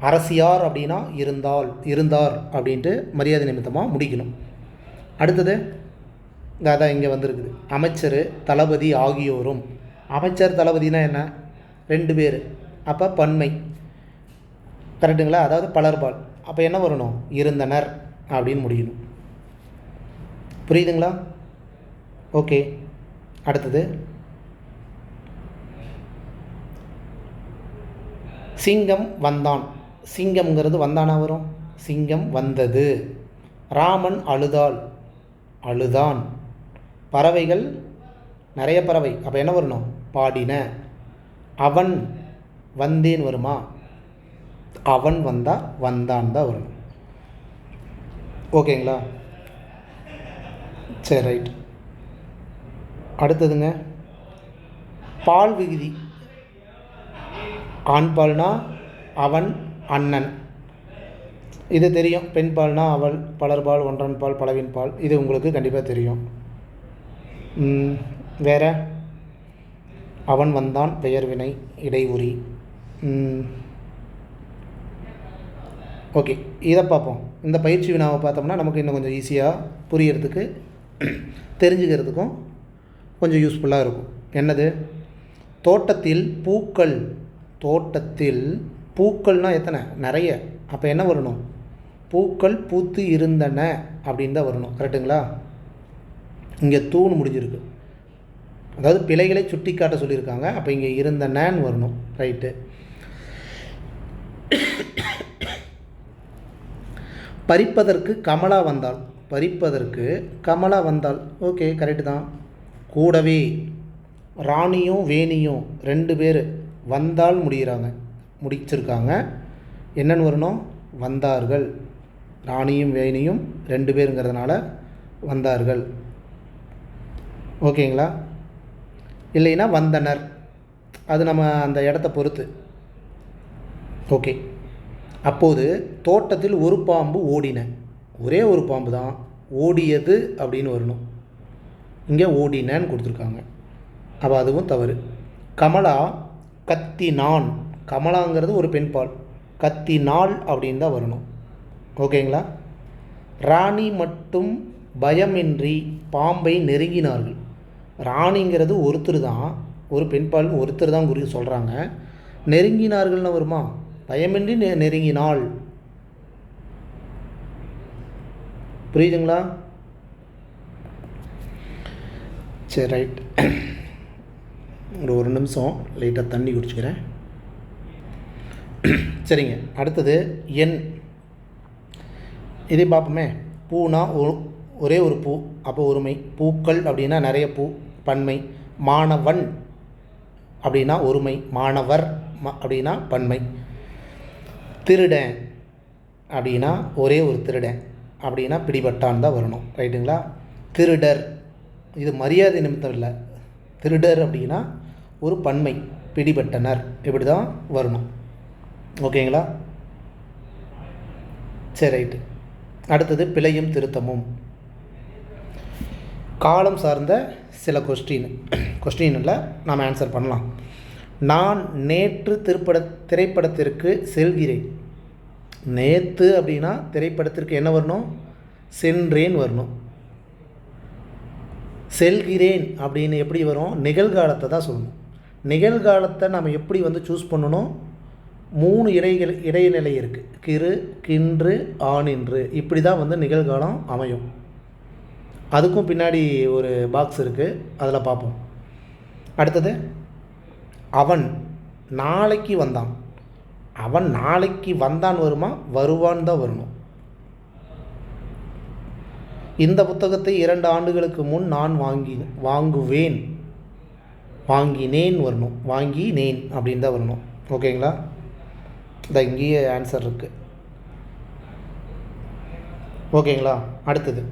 அரசியார் அப்படின்னா இருந்தார் அப்படின்ட்டு மரியாதை நிமித்தமாக முடிக்கணும். அடுத்தது, அதான் இங்கே வந்திருக்குது. அமைச்சர், தளபதி ஆகியோரும். அமைச்சர், தளபதினா என்ன? 2 பேர், அப்போ பன்மை. கரெக்டுங்களா? அதாவது பலர்பால். அப்போ என்ன வரணும்? இருந்தனர் அப்படின்னு முடியணும். புரியுதுங்களா? ஓகே. அடுத்தது, சிங்கம் வந்தான். சிங்கம்ங்கிறது வந்தானா வரும்? சிங்கம் வந்தது. ராமன் அழுதான். பறவைகள், நிறைய பறவை, அப்போ என்ன வரணும்? பாடின. அவன் வந்தேன் வருமா? அவன் வந்தால் வந்தான் தான் வரணும். ஓகேங்களா? சரி, ரைட். அடுத்ததுங்க, பால் விகுதி. ஆண் பால்னா அவன், அண்ணன். இது தெரியும். பெண் பால்னா அவள், பலர்பால், ஒன்றன் பால், பலவின் பால். இது உங்களுக்கு கண்டிப்பாக தெரியும். வேறு, அவன் வந்தான், பெயர் வினை, இடையுறி. ஓகே, இதை பார்ப்போம். இந்த பயிற்சி வினாவை பார்த்தோம்னா நமக்கு இன்னும் கொஞ்சம் ஈஸியாக புரியறதுக்கு, தெரிஞ்சுக்கிறதுக்கும் கொஞ்சம் யூஸ்ஃபுல்லாக இருக்கும். என்னது? தோட்டத்தில் பூக்கள். தோட்டத்தில் பூக்கள்னால் எத்தனை? நிறைய. அப்போ என்ன வரணும்? பூக்கள் பூத்து இருந்தன அப்படின்னு தான் வரணும். கரெக்டுங்களா? இங்கே தூண் முடிஞ்சிருக்கு, அதாவது பிழைகளை சுட்டி காட்ட சொல்லியிருக்காங்க. அப்போ இங்கே இருந்தனன்னு வரணும். ரைட்டு. பறிப்பதற்கு கமலா வந்தாள். பறிப்பதற்கு கமலா வந்தாள். ஓகே, கரெக்டு தான். கூடவே ராணியும் வேணியும் 2 பேர் வந்தால் முடிச்சிருக்காங்க. என்னென்னு வரணும்? வந்தார்கள். ராணியும் வேணியும் 2 பேருங்கிறதுனால வந்தார்கள். ஓகேங்களா? இல்லைன்னா வந்தனர். அது நம்ம அந்த இடத்த பொறுத்து. ஓகே. அப்போது தோட்டத்தில் ஒரு பாம்பு ஓடின. ஒரே ஒரு பாம்பு தான் ஓடியது அப்படின்னு வரணும். இங்கே ஓடினன்னு கொடுத்துருக்காங்க. அப்போ அதுவும் தவறு. கமலா கத்தினான். கமலாங்கிறது ஒரு பெண்பால். கத்தினாள் அப்படின்னு தான் வரணும். ஓகேங்களா? ராணி மட்டும் பயமின்றி பாம்பை நெருங்கினார்கள். ராணிங்கிறது ஒருத்தர் தான், ஒரு பெண்பால் ஒருத்தர் தான் குறித்து சொல்கிறாங்க. நெருங்கினார்கள்னு வருமா? பயமின்றி நெருங்கினாள். புரியுதுங்களா? சரி, ரைட். ஒரு நிமிஷம் லைட்டாக தண்ணி குடிச்சுக்கிறேன். சரிங்க. அடுத்தது எண். இதே பார்ப்போமே. பூனா ஒரே ஒரு பூ, அப்போ ஒருமை. பூக்கள் அப்படின்னா நிறைய பூ, பன்மை. மாணவன் அப்படின்னா ஒருமை. மாணவர் அப்படின்னா பன்மை. திருடன் அப்படின்னா ஒரே ஒரு திருடன் அப்படின்னா பிடிபட்டான் தான் வரணும். ரைட்டுங்களா? திருடர், இது மரியாதை நிமித்தம் இல்லை. திருடர் அப்படின்னா ஒரு பன்மை. பிடிபட்டனர் இப்படி தான் வரணும். ஓகேங்களா? சரி, ரைட்டு. அடுத்தது பிழையும் திருத்தமும். காலம் சார்ந்த சில கொஸ்டினில் நாம் ஆன்சர் பண்ணலாம். நான் நேற்று திரைப்படத்திற்கு செல்கிறேன். நேற்று அப்படின்னா திரைப்படத்திற்கு என்ன வரணும்? சென்றேன் வரணும். செல்கிறேன் அப்படின்னு எப்படி வரும்? நிகழ்காலத்தை தான் சொல்லணும். நிகழ்காலத்தை நம்ம எப்படி சூஸ் பண்ணணும்? 3 இடைநிலை இருக்குது. கிறு, கின்று, ஆனின்று. இப்படி தான் நிகழ்காலம் அமையும். அதுக்கும் பின்னாடி ஒரு பாக்ஸ் இருக்குது, அதில் பார்ப்போம். அடுத்தது அவன் நாளைக்கு வந்தான். அவன் நாளைக்கு வந்தான் வருமா? வருவான் தான் வரணும். இந்த புத்தகத்தை 2 ஆண்டுகளுக்கு முன் நான் வாங்குவேன். வாங்கினேன் வரணும். வாங்கினேன் அப்படின்னு தான் வரணும். ஓகேங்களா? இங்கேயே ஆன்சர் இருக்குது. ஓகேங்களா? அடுத்தது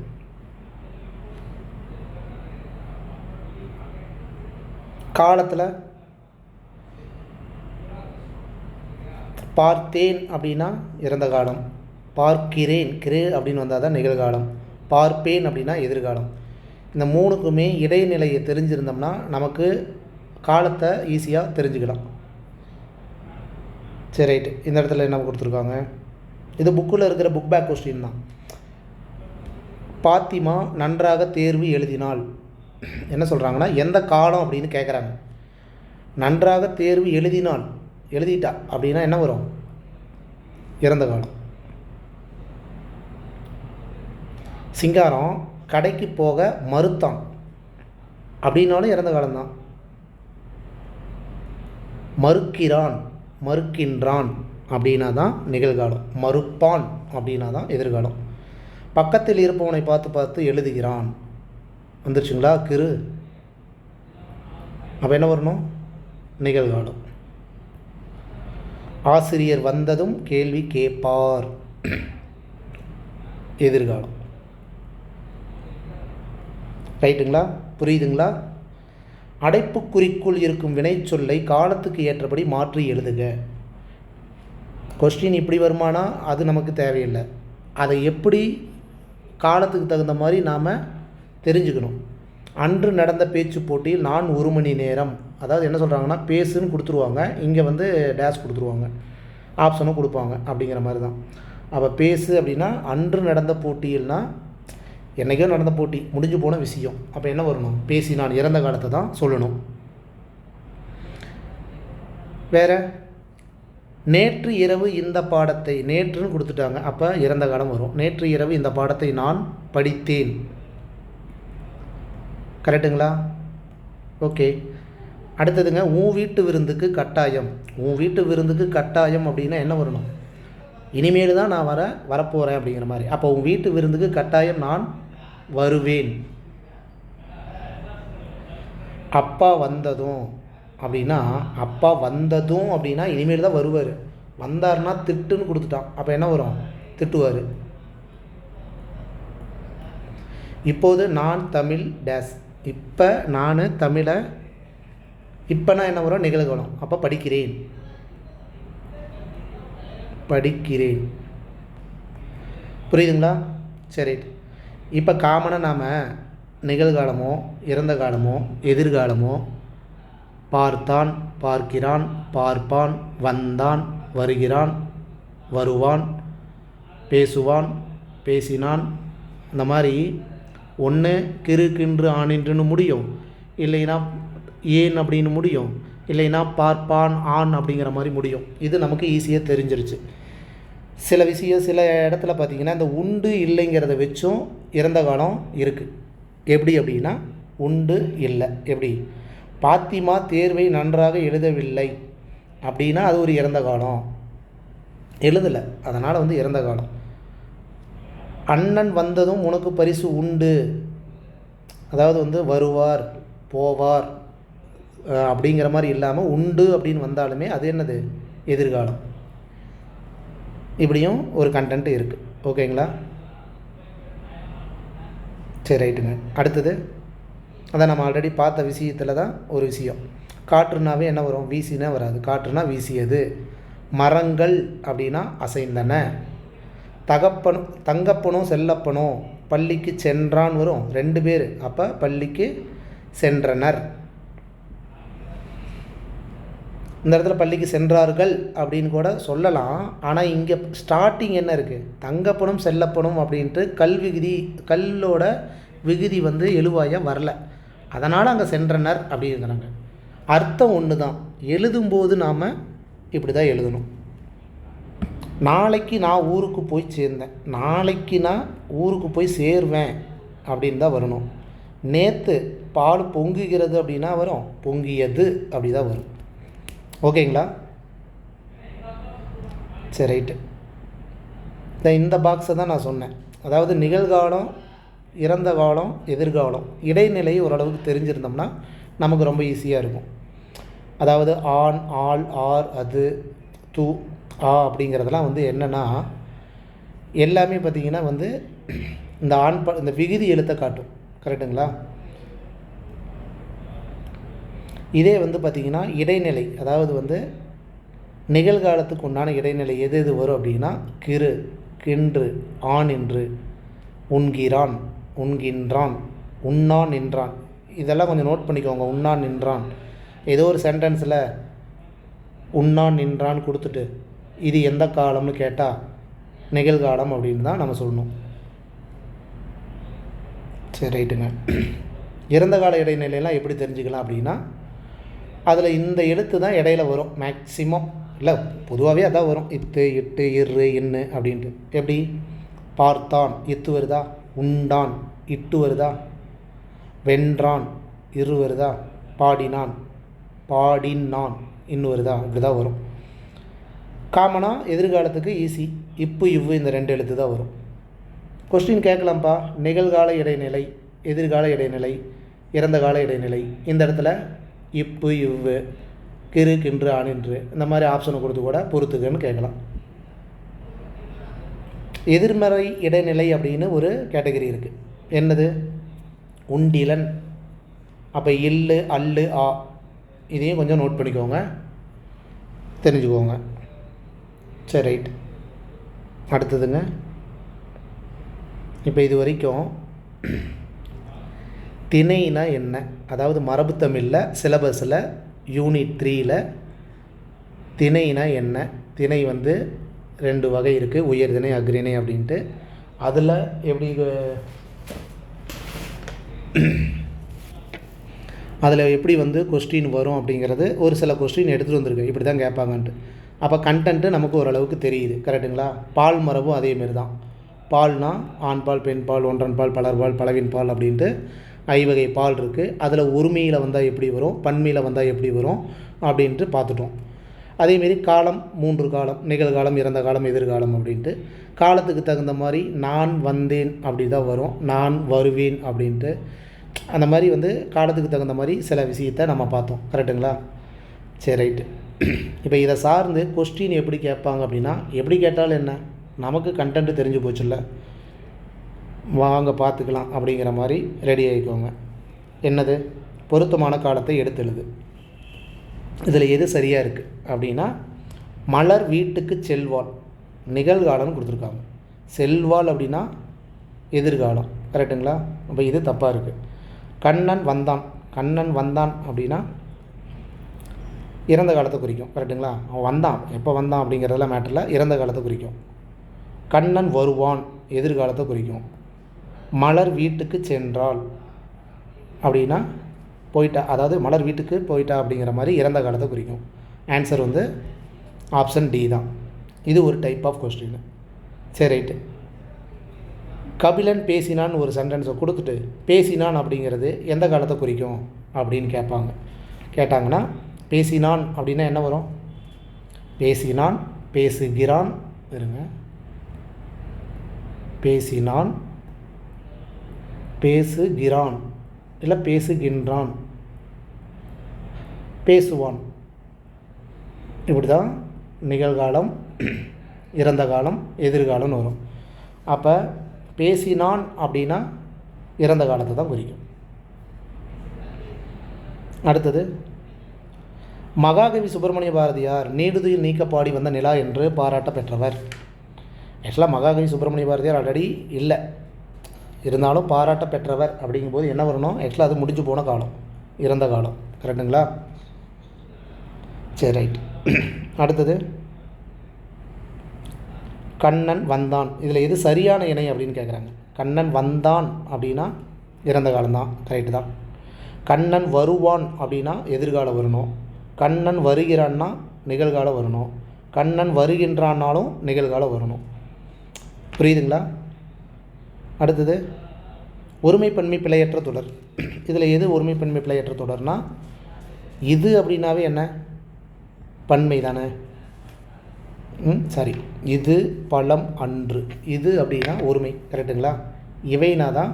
காலத்தில் பார்த்தேன் அப்படின்னா இறந்த காலம். பார்க்கிறேன் அப்படின்னு வந்தால் தான் நிகழ்காலம். பார்ப்பேன் அப்படின்னா எதிர்காலம். இந்த 3க்குமே இடைநிலையை தெரிஞ்சிருந்தோம்னா நமக்கு காலத்தை ஈஸியாக தெரிஞ்சுக்கலாம். சரி, ரைட்டு. இந்த இடத்துல என்ன கொடுத்துருக்காங்க? இது புக்கில் இருக்கிற புக் பேக் கொஸ்டின் தான். பாத்திமா நன்றாக தேர்வு எழுதினாள். என்ன சொல்கிறாங்கன்னா எந்த காலம் அப்படின்னு கேட்குறாங்க. நன்றாக தேர்வு எழுதிட்டா அப்படின்னா என்ன வரும்? இறந்த காலம். சிங்காரம் கடைக்கு போக மறுத்தான் அப்படின்னாலும் இறந்த காலம்தான். மறுக்கின்றான் அப்படின்னா தான் நிகழ்காலம். மறுப்பான் அப்படின்னா தான் எதிர்காலம். பக்கத்தில் இருப்பவனை பார்த்து எழுதுகிறான். வந்துருச்சுங்களா? கிறு. அப்போ என்ன வரணும்? நிகழ்காலம். ஆசிரியர் வந்ததும் கேள்வி கேட்பார். எதிர்காலம். ரைட்டுங்களா? புரியுதுங்களா? அடைப்புக்குறிக்குள் இருக்கும் வினைச்சொல்லை காலத்துக்கு ஏற்றபடி மாற்றி எழுதுக. கொஸ்டின் இப்படி வருமானா அது நமக்கு தேவையில்லை. அதை எப்படி காலத்துக்கு தகுந்த மாதிரி நாம் தெரிஞ்சுக்கணும். அன்று நடந்த பேச்சு போட்டியில் நான் 1 மணி நேரம், அதாவது என்ன சொல்கிறாங்கன்னா பேசுன்னு கொடுத்துருவாங்க, இங்கே டேஷ் கொடுத்துருவாங்க, ஆப்ஷனும் கொடுப்பாங்க. அப்படிங்கிற மாதிரி தான். அப்போ பேசு அப்படின்னா அன்று நடந்த போட்டியில்னா என்றைக்கோ நடந்த போட்டி, முடிஞ்சு போன விஷயம். அப்போ என்ன வரணும்? பேசி நான் இறந்த காலத்தை தான் சொல்லணும். வேறு நேற்று இரவு இந்த பாடத்தை, நேற்றுன்னு கொடுத்துட்டாங்க, அப்போ இறந்த காலம் வரும். நேற்று இரவு இந்த பாடத்தை நான் படித்தேன். கரெக்டுங்களா? ஓகே. அடுத்ததுங்க உன் வீட்டு விருந்துக்கு கட்டாயம். உன் வீட்டு விருந்துக்கு கட்டாயம் அப்படின்னா என்ன வரணும்? இனிமேல் தான் நான் வரப்போகிறேன் அப்படிங்கிற மாதிரி. அப்போ உன் வீட்டு விருந்துக்கு கட்டாயம் நான் வருவேன். அப்பா வந்ததும் அப்படின்னா, அப்பா வந்ததும் அப்படின்னா இனிமேல் தான் வருவார். வந்தார்னா திட்டுன்னு கொடுத்துட்டான், அப்போ என்ன வரும்? திட்டுவார். இப்போது நான் தமிழ் டேஸ். இப்போ நான் தமிழை, இப்போனா என்ன வரும்? நிகழ்காலம். அப்போ படிக்கிறேன், படிக்கிறேன். புரியுதுங்களா? சரி. இப்போ காமனாக நாம் நிகழ்காலமோ இறந்த காலமோ எதிர்காலமோ பார்த்தான், பார்க்கிறான், பார்ப்பான், வந்தான், வருகிறான், வருவான், பேசுவான், பேசினான், இந்த மாதிரி ஒன்று கிறு கின்று ஆனின்றுன்னு முடியும், இல்லைன்னா ஏன் அப்படின்னு முடியும், இல்லைன்னா பார்ப்பான் ஆண் அப்படிங்கிற மாதிரி முடியும். இது நமக்கு ஈஸியாக தெரிஞ்சிருச்சு. சில விஷயம் சில இடத்துல பார்த்திங்கன்னா இந்த உண்டு இல்லைங்கிறத வச்சும் இறந்த காலம் இருக்குது. எப்படி அப்படின்னா உண்டு இல்லை. எப்படி? பாத்திமா தேர்வை நன்றாக எழுதவில்லை அப்படின்னா அது ஒரு இறந்த காலம், எழுதலை, அதனால் வந்து இறந்த காலம். அண்ணன் வந்ததும் உனக்கு பரிசு உண்டு, அதாவது வந்து வருவார் போவார் அப்படிங்கிற மாதிரி இல்லாமல் உண்டு அப்படின்னு வந்தாலுமே அது என்னது? எதிர்காலம். இப்படியும் ஒரு கண்டென்ட் இருக்குது. ஓகேங்களா? சரி, ரைட்டுங்க. அடுத்தது அதான் நம்ம ஆல்ரெடி பார்த்த விஷயத்தில் தான் ஒரு விஷயம். காற்றுனாவே என்ன வரும்? வீசினா வராது. காற்றுனா வீசியது. மரங்கள் அப்படின்னா அசைந்தன. தங்கப்பனும் செல்லப்பனும் பள்ளிக்கு சென்றான் வரும், 2 பேர், அப்போ பள்ளிக்கு சென்றனர். இந்த இடத்துல பள்ளிக்கு சென்றார்கள் அப்படின்னு கூட சொல்லலாம். ஆனால் இங்கே ஸ்டார்டிங் என்ன இருக்குது? தங்கப்பனும் செல்லப்பனும் அப்படின்ட்டு கல்லோட விகுதி வந்து எழுவாயாக வரல, அதனால் அங்கே சென்றனர் அப்படிங்கிறாங்க. அர்த்தம் ஒன்று தான். எழுதும்போது நாம் இப்படி தான் எழுதணும். நாளைக்கு நான் ஊருக்கு போய் சேர்ந்தேன், நாளைக்கு நான் ஊருக்கு போய் சேருவேன் அப்படின்னு தான் வரணும். நேற்று பால் பொங்குகிறது அப்படின்னா வரும், பொங்கியது அப்படி தான் வரும். ஓகேங்களா? சரி, ரைட்டு. இந்த பாக்ஸை தான் நான் சொன்னேன். அதாவது நிகழ்காலம், இறந்த காலம், எதிர்காலம், இடைநிலை ஓரளவுக்கு தெரிஞ்சிருந்தோம்னா நமக்கு ரொம்ப ஈஸியாக இருக்கும். அதாவது ஆன், ஆல், ஆர், அது, து, ஆ அப்படிங்கிறதெல்லாம் வந்து என்னென்னா எல்லாமே பார்த்திங்கன்னா வந்து இந்த இந்த விகுதி எழுத்தை காட்டும். கரெக்டுங்களா? இதே வந்து பார்த்திங்கன்னா இடைநிலை, அதாவது வந்து நிகழ்காலத்துக்கு உண்டான இடைநிலை எது எது வரும் அப்படின்னா கிறு, கின்று, ஆன் என்று, உண்கிறான், உண்கின்றான், உண்ணான் நின்றான். இதெல்லாம் கொஞ்சம் நோட் பண்ணிக்கோங்க. உண்ணான் நின்றான், ஏதோ ஒரு சென்டென்ஸில் உண்ணான் நின்றான் கொடுத்துட்டு இது எந்த காலம்னு கேட்டால் நிகழ்காலம் அப்படின்னு தான் நம்ம சொல்லணும். சரி, ரைட்டுங்க. இறந்த கால இடைநிலையெல்லாம் எப்படி தெரிஞ்சுக்கலாம் அப்படின்னா அதில் இந்த எழுத்து தான் இடையில வரும் மேக்சிமம். இல்லை, பொதுவாகவே அதான் வரும். இத்து, இட்டு, இரு, இன்னு அப்படின்ட்டு. எப்படி? பார்த்தான், இத்து வருதா? உண்டான், இட்டு வருதா? வென்றான், இரு வருதா? பாடினான், பாடினான், இன்னு வருதா? இப்படி தான் வரும். காமனாக எதிர்காலத்துக்கு ஈஸி, இப்பு, இவ்வு, இந்த 2 எழுத்து தான் வரும். கொஸ்டின் கேட்கலாம்ப்பா, நிகழ்கால இடைநிலை, எதிர்கால இடைநிலை, இறந்த கால இடைநிலை, இந்த இடத்துல இப்பு, இவ்வு, கிறு, கின்று, ஆனின்று, இந்த மாதிரி ஆப்ஷனை கொடுத்து கூட பொறுத்துக்கன்னு கேட்கலாம். எதிர்மறை இடைநிலை அப்படின்னு ஒரு கேட்டகரி இருக்குது. என்னது? உண்டிலன். அப்போ இல்லு, அல்லு, ஆ, இதையும் கொஞ்சம் நோட் பண்ணிக்கோங்க, தெரிஞ்சுக்கோங்க. சரி, ரைட். அடுத்ததுங்க, இப்போ இது வரைக்கும் திணைனா என்ன, அதாவது மரபு தமிழில் சிலபஸில் யூனிட் 3ல் திணைனா என்ன, திணை வந்து 2 வகை இருக்குது, உயர்திணை, அக்ரிணை அப்படின்ட்டு. அதில் எப்படி வந்து கொஸ்டின் வரும் அப்படிங்கிறது ஒரு சில கொஸ்டின் எடுத்துகிட்டு வந்திருக்கு, இப்படி தான் கேட்பாங்கன்ட்டு. அப்போ கண்டென்ட்டு நமக்கு ஓரளவுக்கு தெரியுது. கரெக்டுங்களா? பால் மரபும் அதேமாரி தான். பால்னால் ஆண்பால், பெண்பால், ஒன்றன்பால், பலர்பால், பலவின் பால் அப்படின்ட்டு 5 வகை பால் இருக்குது. அதில் ஒருமையில் வந்தால் எப்படி வரும், பன்மையில் வந்தால் எப்படி வரும் அப்படின்ட்டு பார்த்துட்டோம். அதேமாரி காலம் 3 காலம், நிகழ்காலம், இறந்த காலம், எதிர்காலம் அப்படின்ட்டு. காலத்துக்கு தகுந்த மாதிரி நான் வந்தேன் அப்படி தான் வரும், நான் வருவேன் அப்படின்ட்டு. அந்த மாதிரி வந்து காலத்துக்கு தகுந்த மாதிரி சில விஷயத்தை நம்ம பார்த்தோம். கரெக்டுங்களா? சரி, ரைட்டு. இப்போ இதை சார்ந்து கொஸ்டின் எப்படி கேட்பாங்க அப்படின்னா, எப்படி கேட்டாலும் என்ன, நமக்கு கண்டென்ட்டு தெரிஞ்சு போச்சுல்ல, வாங்க பார்த்துக்கலாம் அப்படிங்கிற மாதிரி ரெடி ஆகிக்கோங்க. என்னது? பொருத்தமான காலத்தை எடுத்து எழுது. இதில் எது சரியாக இருக்குது அப்படின்னா, மலர் வீட்டுக்கு செல்வாள் நிகழ்காலம்னு கொடுத்துருக்காங்க. செல்வாள் அப்படின்னா எதிர்காலம். கரெக்டுங்களா? அப்போ இது தப்பாக இருக்குது. கண்ணன் வந்தான், கண்ணன் வந்தான் அப்படின்னா இறந்த காலத்தை குறிக்கும். கரெக்டுங்களா? அவன் வந்தான், எப்போ வந்தான் அப்படிங்கிறதெல்லாம் மேட்டரில் இறந்த காலத்தை குறிக்கும். கண்ணன் வருவான் எதிர்காலத்தை குறிக்கும். மலர் வீட்டுக்கு சென்றாள் அப்படின்னா போயிட்டா, அதாவது மலர் வீட்டுக்கு போயிட்டா அப்படிங்கிற மாதிரி இறந்த காலத்தை குறிக்கும். ஆன்சர் வந்து ஆப்ஷன் டி தான். இது ஒரு டைப் ஆஃப் கொஸ்டின். சரி, ரைட்டு. கபிலன் பேசினான் ஒரு சென்டென்ஸை கொடுத்துட்டு பேசினான் அப்படிங்கிறது எந்த காலத்தை குறிக்கும் அப்படின்னு கேட்டாங்கன்னா பேசினான் அப்படின்னா என்ன வரும்? பேசினான், பேசுகிறான், இருங்க, பேசினான், பேசுகிறான், இல்லை பேசுகின்றான், பேசுவான். இப்படி தான் நிகழ்காலம், இறந்த காலம், எதிர்காலம்னு வரும். அப்போ பேசினான் அப்படின்னா இறந்த காலத்தை தான் குறிக்கும். அடுத்தது, மகாகவி சுப்பிரமணிய பாரதியார் நீடுதுயில் நீக்க பாடி வந்த நிலா என்று பாராட்ட பெற்றவர். ஆக்சுவலாக மகாகவி சுப்பிரமணிய பாரதியார் ஆல்ரெடி இல்லை, இருந்தாலும் பாராட்ட பெற்றவர் அப்படிங்கும்போது என்ன வரணும்? ஆக்சுவலாக அது முடிஞ்சு போன காலம், இறந்த காலம். கரெக்டுங்களா? சரி, ரைட். அடுத்தது, கண்ணன் வந்தான், இதில் எது சரியான இணை அப்படின்னு கேட்குறாங்க. கண்ணன் வந்தான் அப்படின்னா இறந்த காலம்தான், கரெக்டு தான். கண்ணன் வருவான் அப்படின்னா எதிர்காலம் வரணும். கண்ணன் வருகிறான்னா நிகழ்காலம் வரணும். கண்ணன் வருகின்றான்னாலும் நிகழ்காலம் வரணும். புரியுதுங்களா? அடுத்தது, ஒருமைப்பன்மை பிழையற்ற தொடர். இதில் எது ஒருமைப்பன்மை பிழையற்ற தொடர்னா, இது அப்படின்னாவே என்ன? பன்மை தானே. சரி, இது பழம் அன்று, இது அப்படின்னா ஒருமை. கரெக்டுங்களா? இவைனா தான்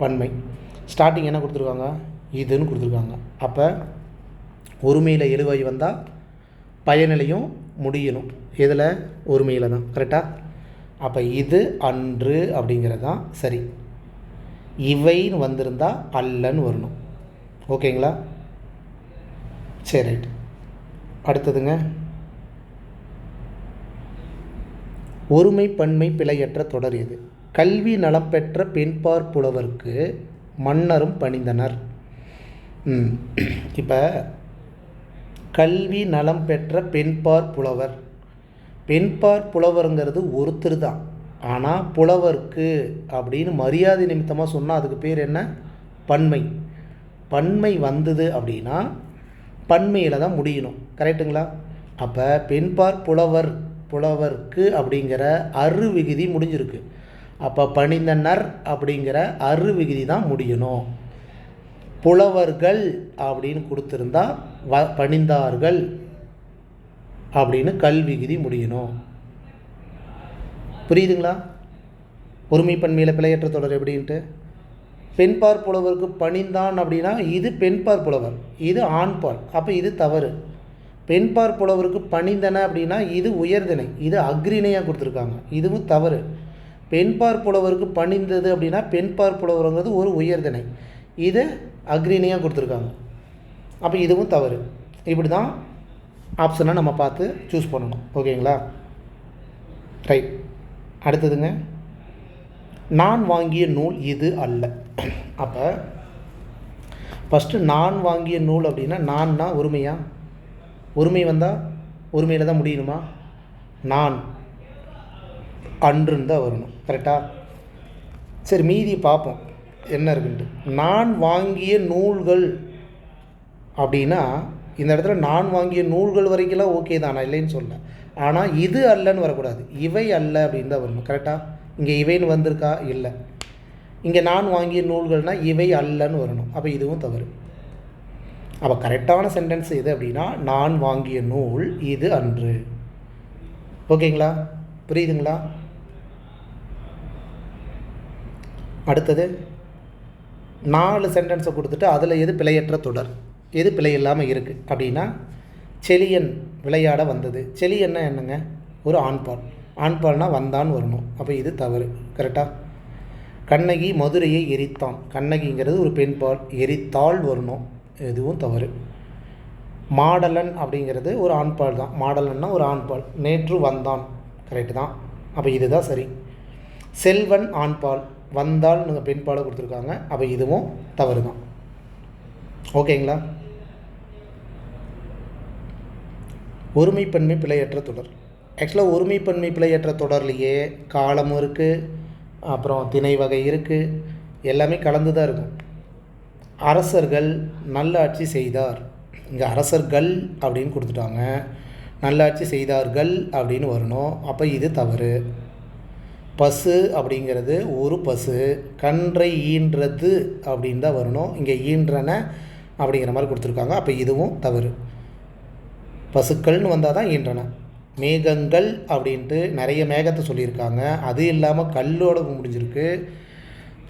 பன்மை. ஸ்டார்டிங் என்ன கொடுத்துருக்காங்க? இதுன்னு கொடுத்துருக்காங்க. அப்போ ஒருமையில் எழுவாய் வந்தால் பயனிலையும் முடியணும். இதில் ஒருமையில் தான். கரெக்டாக? அப்போ இது அன்று அப்படிங்கிறது தான் சரி. இவைன்னு வந்திருந்தால் அல்லன்னு வரணும். ஓகேங்களா? சரி, ரைட். அடுத்ததுங்க, ஒருமை பன்மை பிழையற்ற தொடர் எது? கல்வி நலம் பெற்ற பெண்பார் புலவருக்கு மன்னரும் பணிந்தனர். இப்போ கல்வி நலம் பெற்ற பெண்பார் புலவர், பெண்பார் புலவருங்கிறது ஒருத்தர் தான். ஆனால் புலவருக்கு அப்படின்னு மரியாதை நிமித்தமாக சொன்னால் அதுக்கு பேர் என்ன? பன்மை. பன்மை வந்தது அப்படின்னா பன்மையில் தான் முடியணும். கரெக்டுங்களா? அப்போ பெண்பார் புலவருக்கு அப்படிங்கிற அரு விகுதி முடிஞ்சிருக்கு. அப்போ பணிந்தனர் அப்படிங்கிற அரு விகுதி தான் முடியணும். புலவர்கள் அப்படின்னு கொடுத்துருந்தா பணிந்தார்கள் அப்படின்னு கல் விகுதி முடியணும். புரியுதுங்களா? ஒருமை பன்மையில் பிழையற்ற தொடர் எப்படின்ட்டு, பெண்பார் புலவருக்கு பணிந்தான் அப்படின்னா இது பெண்பார் புலவர், இது ஆண்பால், அப்போ இது தவறு. பெண்பார் புலவருக்கு பணிந்தன அப்படின்னா இது உயர்திணை, இது அக்ரிணையாக கொடுத்துருக்காங்க, இதுவும் தவறு. பெண்பார் புலவருக்கு பணிந்தது அப்படின்னா பெண்பார் புலவருங்கிறது ஒரு உயர்திணை, இது அக்ரிணையாக கொடுத்துருக்காங்க, அப்போ இதுவும் தவறு. இப்படி தான் ஆப்ஷனை நம்ம பார்த்து சூஸ் பண்ணணும். ஓகேங்களா? ரைட். அடுத்ததுங்க, நான் வாங்கிய நூல் இது அல்ல. அப்போ ஃபஸ்ட்டு நான் வாங்கிய நூல் அப்படின்னா நான்னா ஒருமையா? ஒருமை வந்தால் ஒருமையில் தான் முடியணுமா? நான் அன்றுன்னு தான் வரணும். கரெக்டாக? சரி, மீதி பார்ப்போம் என்ன இருக்குன்ட்டு. நான் வாங்கிய நூல்கள் அப்படின்னா இந்த இடத்துல நான் வாங்கிய நூல்கள் வரைக்கும்லாம் ஓகே தான், நான் இல்லைன்னு சொல்ல. ஆனால் இது அல்லன்னு வரக்கூடாது, இவை அல்ல அப்படின்னு தான் வரணும். கரெக்டாக? இங்கே இவைன்னு வந்திருக்கா? இல்லை. இங்கே நான் வாங்கிய நூல்கள்னால் இவை அல்லன்னு வரணும், அப்போ இதுவும் தவறு. அப்போ கரெக்டான சென்டென்ஸ் எது அப்படின்னா நான் வாங்கிய நூல் இது அன்று. ஓகேங்களா? புரியுதுங்களா? அடுத்தது, 4 சென்டென்ஸை கொடுத்துட்டு அதில் எது பிழையற்ற தொடர், எது பிழை இல்லாமல் இருக்குது அப்படின்னா, செழியன் விளையாட வந்தது. செழியன்னா என்னங்க? ஒரு ஆண்பால். ஆண்பால்னால் வந்தான்னு வரணும். அப்போ இது தவறு. கரெக்டாக? கண்ணகி மதுரையை எரித்தான். கண்ணகிங்கிறது ஒரு பெண்பால், எரித்தாள் வரணும். இதுவும் தவறு. மாடலன் அப்படிங்கிறது ஒரு ஆண்பால் தான். மாடலன்னா ஒரு ஆண்பால். நேற்று வந்தான். கரெக்டு தான். அப்போ இதுதான் சரி. செல்வன் ஆண்பால், வந்தால் நீங்கள் பெண்பாலை கொடுத்துருக்காங்க. அப்போ இதுவும் தவறு தான். ஓகேங்களா? ஒருமைப்பன்மை பிழையற்ற தொடர். ஆக்சுவலாக ஒருமைப்பன்மை பிழையற்ற தொடர்லேயே காலமும் இருக்குது, அப்புறம் திணை வகை இருக்குது, எல்லாமே கலந்து தான் இருக்கும். அரசர்கள் நல்லாட்சி செய்தார். இங்கே அரசர்கள் அப்படின்னு கொடுத்துட்டாங்க, நல்லாட்சி செய்தார்கள் அப்படின்னு வரணும். அப்போ இது தவறு. பசு அப்படிங்கிறது ஒரு பசு, கன்றை ஈன்றது அப்படின்னு தான் வரணும். இங்கே ஈன்றன அப்படிங்கிற மாதிரி கொடுத்துருக்காங்க. அப்போ இதுவும் தவறு. பசுக்கள்னு வந்தால் தான் ஈன்றன. மேகங்கள் அப்படின்ட்டு நிறைய மேகத்தை சொல்லியிருக்காங்க. அது இல்லாமல் கல்லோடு முடிஞ்சிருக்கு.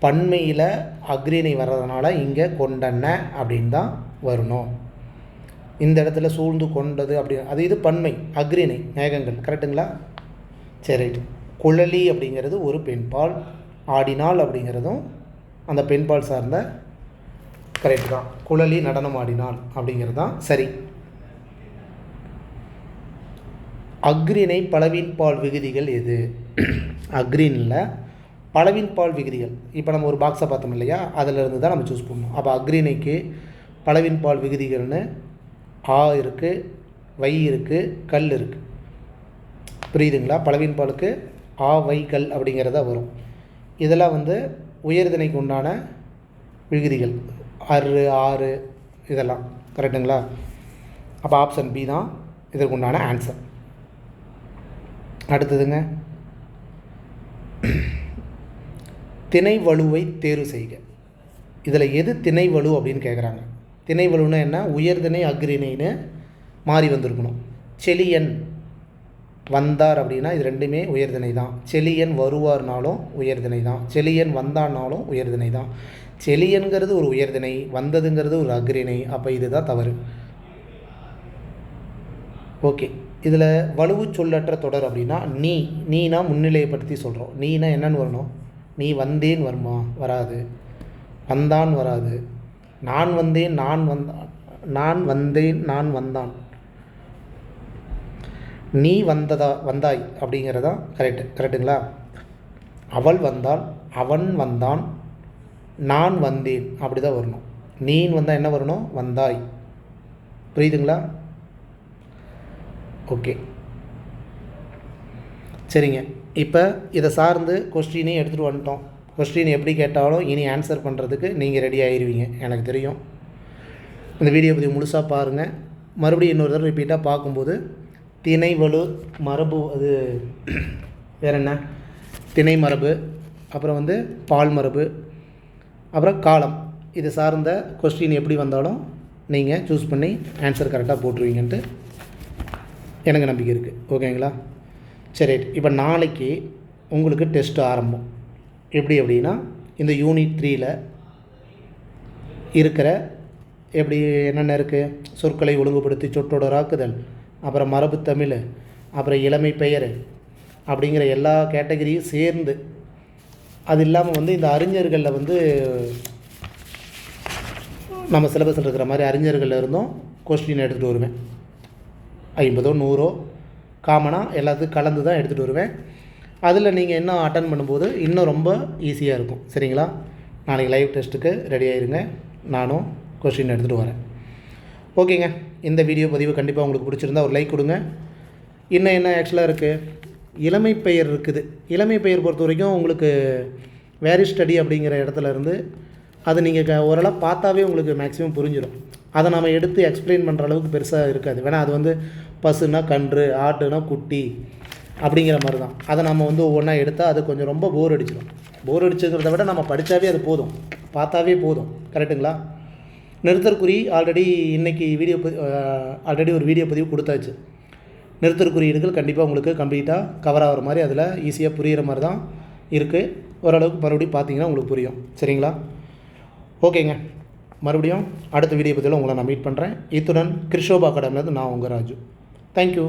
பன்மையில் அக்ரிணை வர்றதுனால இங்கே கொண்டன அப்படின்னு தான் வரணும். இந்த இடத்துல சூழ்ந்து கொண்டது அப்படி, அது இது பன்மை, அக்ரிணை, மேகங்கள். கரெக்டுங்களா? சரி. குழலி அப்படிங்கிறது ஒரு பெண்பால். ஆடினாள் அப்படிங்கிறதும் அந்த பெண்பால் சார்ந்த கரெக்டு தான். குழலி நடனம் ஆடினாள் அப்படிங்கிறது தான் சரி. அக்ரிணை பலவின்பால் விகுதிகள் எது? அக்ரினில் பலவின்பால் விகுதிகள். இப்போ நம்ம ஒரு பாக்ஸை பார்த்தோம் இல்லையா, அதிலிருந்து தான் நம்ம சூஸ் பண்ணணும். அப்போ அக்ரிணைக்கு பலவின்பால் விகுதிகள்னு ஆ இருக்குது, வை இருக்குது, கல் இருக்குது. புரியுதுங்களா? பலவின்பாலுக்கு ஆ, வை, கல் அப்படிங்கிறத வரும். இதெல்லாம் உயர்திணைக்கு உண்டான விகுதிகள். அரு, ஆறு இதெல்லாம். கரெக்டுங்களா? அப்போ ஆப்ஷன் பி தான் இதற்கு உண்டான ஆன்சர். அடுத்ததுங்க, திணை வலுவை தேர்வு செய்க. இதில் எது திணை வலு அப்படின்னு கேட்குறாங்க. திணை வலுன்னா என்ன? உயர்திணை அக்ரிணைன்னு மாறி வந்திருக்கணும். செழியன் வந்தார் அப்படின்னா இது ரெண்டுமே உயர்திணை தான். செழியன் வருவார்னாலும் உயர்திணை தான். செழியன் வந்தான்னாலும் உயர்திணை தான். செழியன்கிறது ஒரு உயர்திணை, வந்ததுங்கிறது ஒரு அக்ரிணை. அப்போ இதுதான் தவறு. ஓகே. இதில் வலுவு சொல்லற்ற தொடர் அப்படின்னா நீனா முன்னிலைப்படுத்தி சொல்கிறோம். நீனா என்னன்னு வரணும்? நீ வந்தேன் வருமா? வராது. வந்தான் வராது. நான் வந்தேன், நான் வந்தேன், நான் வந்தான். நீ வந்தாய் அப்படிங்கிறதா கரெக்டுங்களா? அவள் வந்தாள், அவன் வந்தான், நான் வந்தேன், அப்படி தான் வரணும். நீன் வந்தால் என்ன வரணும்? வந்தாய். புரியுதுங்களா? ஓகே, சரிங்க. இப்போ இதை சார்ந்து கொஸ்டினையும் எடுத்துகிட்டு வந்துட்டோம். கொஸ்டின் எப்படி கேட்டாலும் இனி ஆன்சர் பண்ணுறதுக்கு நீங்கள் ரெடி ஆகிடுவீங்க, எனக்கு தெரியும். இந்த வீடியோ பற்றி முழுசாக பாருங்கள். மறுபடியும் இன்னொரு தடவை ரிப்பீட்டாக பார்க்கும்போது திணை வலு மரபு, அது வேறு என்ன, திணை மரபு, அப்புறம் பால் மரபு, அப்புறம் காலம், இது சார்ந்த கொஸ்டின் எப்படி வந்தாலும் நீங்கள் சூஸ் பண்ணி ஆன்சர் கரெக்டாக போட்டுருவீங்கன்ட்டு எனக்கு நம்பிக்கை இருக்குது. ஓகேங்களா? சரி. இப்போ நாளைக்கு உங்களுக்கு டெஸ்ட்டு ஆரம்பம். எப்படி அப்படின்னா, இந்த யூனிட் 3ல் இருக்கிற எப்படி என்னென்ன இருக்குது, சொற்களை ஒழுங்குபடுத்தி சொற்றொடராக்குதல், அப்புறம் மரபு தமிழ், அப்புறம் இளமை பெயர் அப்படிங்கிற எல்லா கேட்டகரியும் சேர்ந்து, அது இல்லாமல் இந்த அறிஞர்களில் நம்ம சிலபஸில் இருக்கிற மாதிரி அறிஞர்களில் இருந்தும் கொஸ்டின் எடுத்துகிட்டு வருவேன். 50 100 காமனாக எல்லாத்துக்கும் கலந்து தான் எடுத்துகிட்டு வருவேன். அதில் நீங்கள் இன்னும் அட்டன் பண்ணும்போது இன்னும் ரொம்ப ஈஸியாக இருக்கும். சரிங்களா? நாளைக்கு லைவ் டெஸ்ட்டுக்கு ரெடி ஆகிருங்க. நானும் கொஸ்டின் எடுத்துகிட்டு வரேன். ஓகேங்க. இந்த வீடியோ பதிவு கண்டிப்பாக உங்களுக்கு பிடிச்சிருந்தா ஒரு லைக் கொடுங்க. இன்னும் என்ன ஆக்சுவலாக இருக்குது, இளமை பெயர் இருக்குது. இளமை பெயர் பொறுத்த வரைக்கும் உங்களுக்கு வேரி ஸ்டடி அப்படிங்கிற இடத்துல இருந்து அது நீங்கள் ஓரளவு பார்த்தாவே உங்களுக்கு மேக்ஸிமம் புரிஞ்சிடும். அதை நம்ம எடுத்து எக்ஸ்பிளைன் பண்ணுற அளவுக்கு பெருசாக இருக்காது. வேணால் அது பசுனா கன்று, ஆட்டுனா குட்டி அப்படிங்கிற மாதிரி தான். அதை நம்ம ஒவ்வொன்றா எடுத்தால் அது கொஞ்சம் ரொம்ப போர் அடிச்சிடும். போர் அடிச்சுங்கிறத விட நம்ம படித்தாவே அது போதும், பார்த்தாவே போதும். கரெக்டுங்களா? நிறுத்தற்குறி ஆல்ரெடி இன்றைக்கி ஆல்ரெடி ஒரு வீடியோ பதிவு கொடுத்தாச்சு. நிறுத்தற்குறியீடுகள் கண்டிப்பாக உங்களுக்கு கம்ப்ளீட்டாக கவர் ஆகிற மாதிரி, அதில் ஈஸியாக புரிகிற மாதிரி தான் இருக்குது. ஓரளவுக்கு மறுபடியும் பார்த்தீங்கன்னா உங்களுக்கு புரியும். சரிங்களா? ஓகேங்க, மறுபடியும் அடுத்த வீடியோ பற்றியில் உங்களை நான் மீட் பண்ணுறேன். இத்துடன் கிருஷோபா அகாடமிலேருந்து நான் உங்கள் ராஜு. தேங்க்யூ.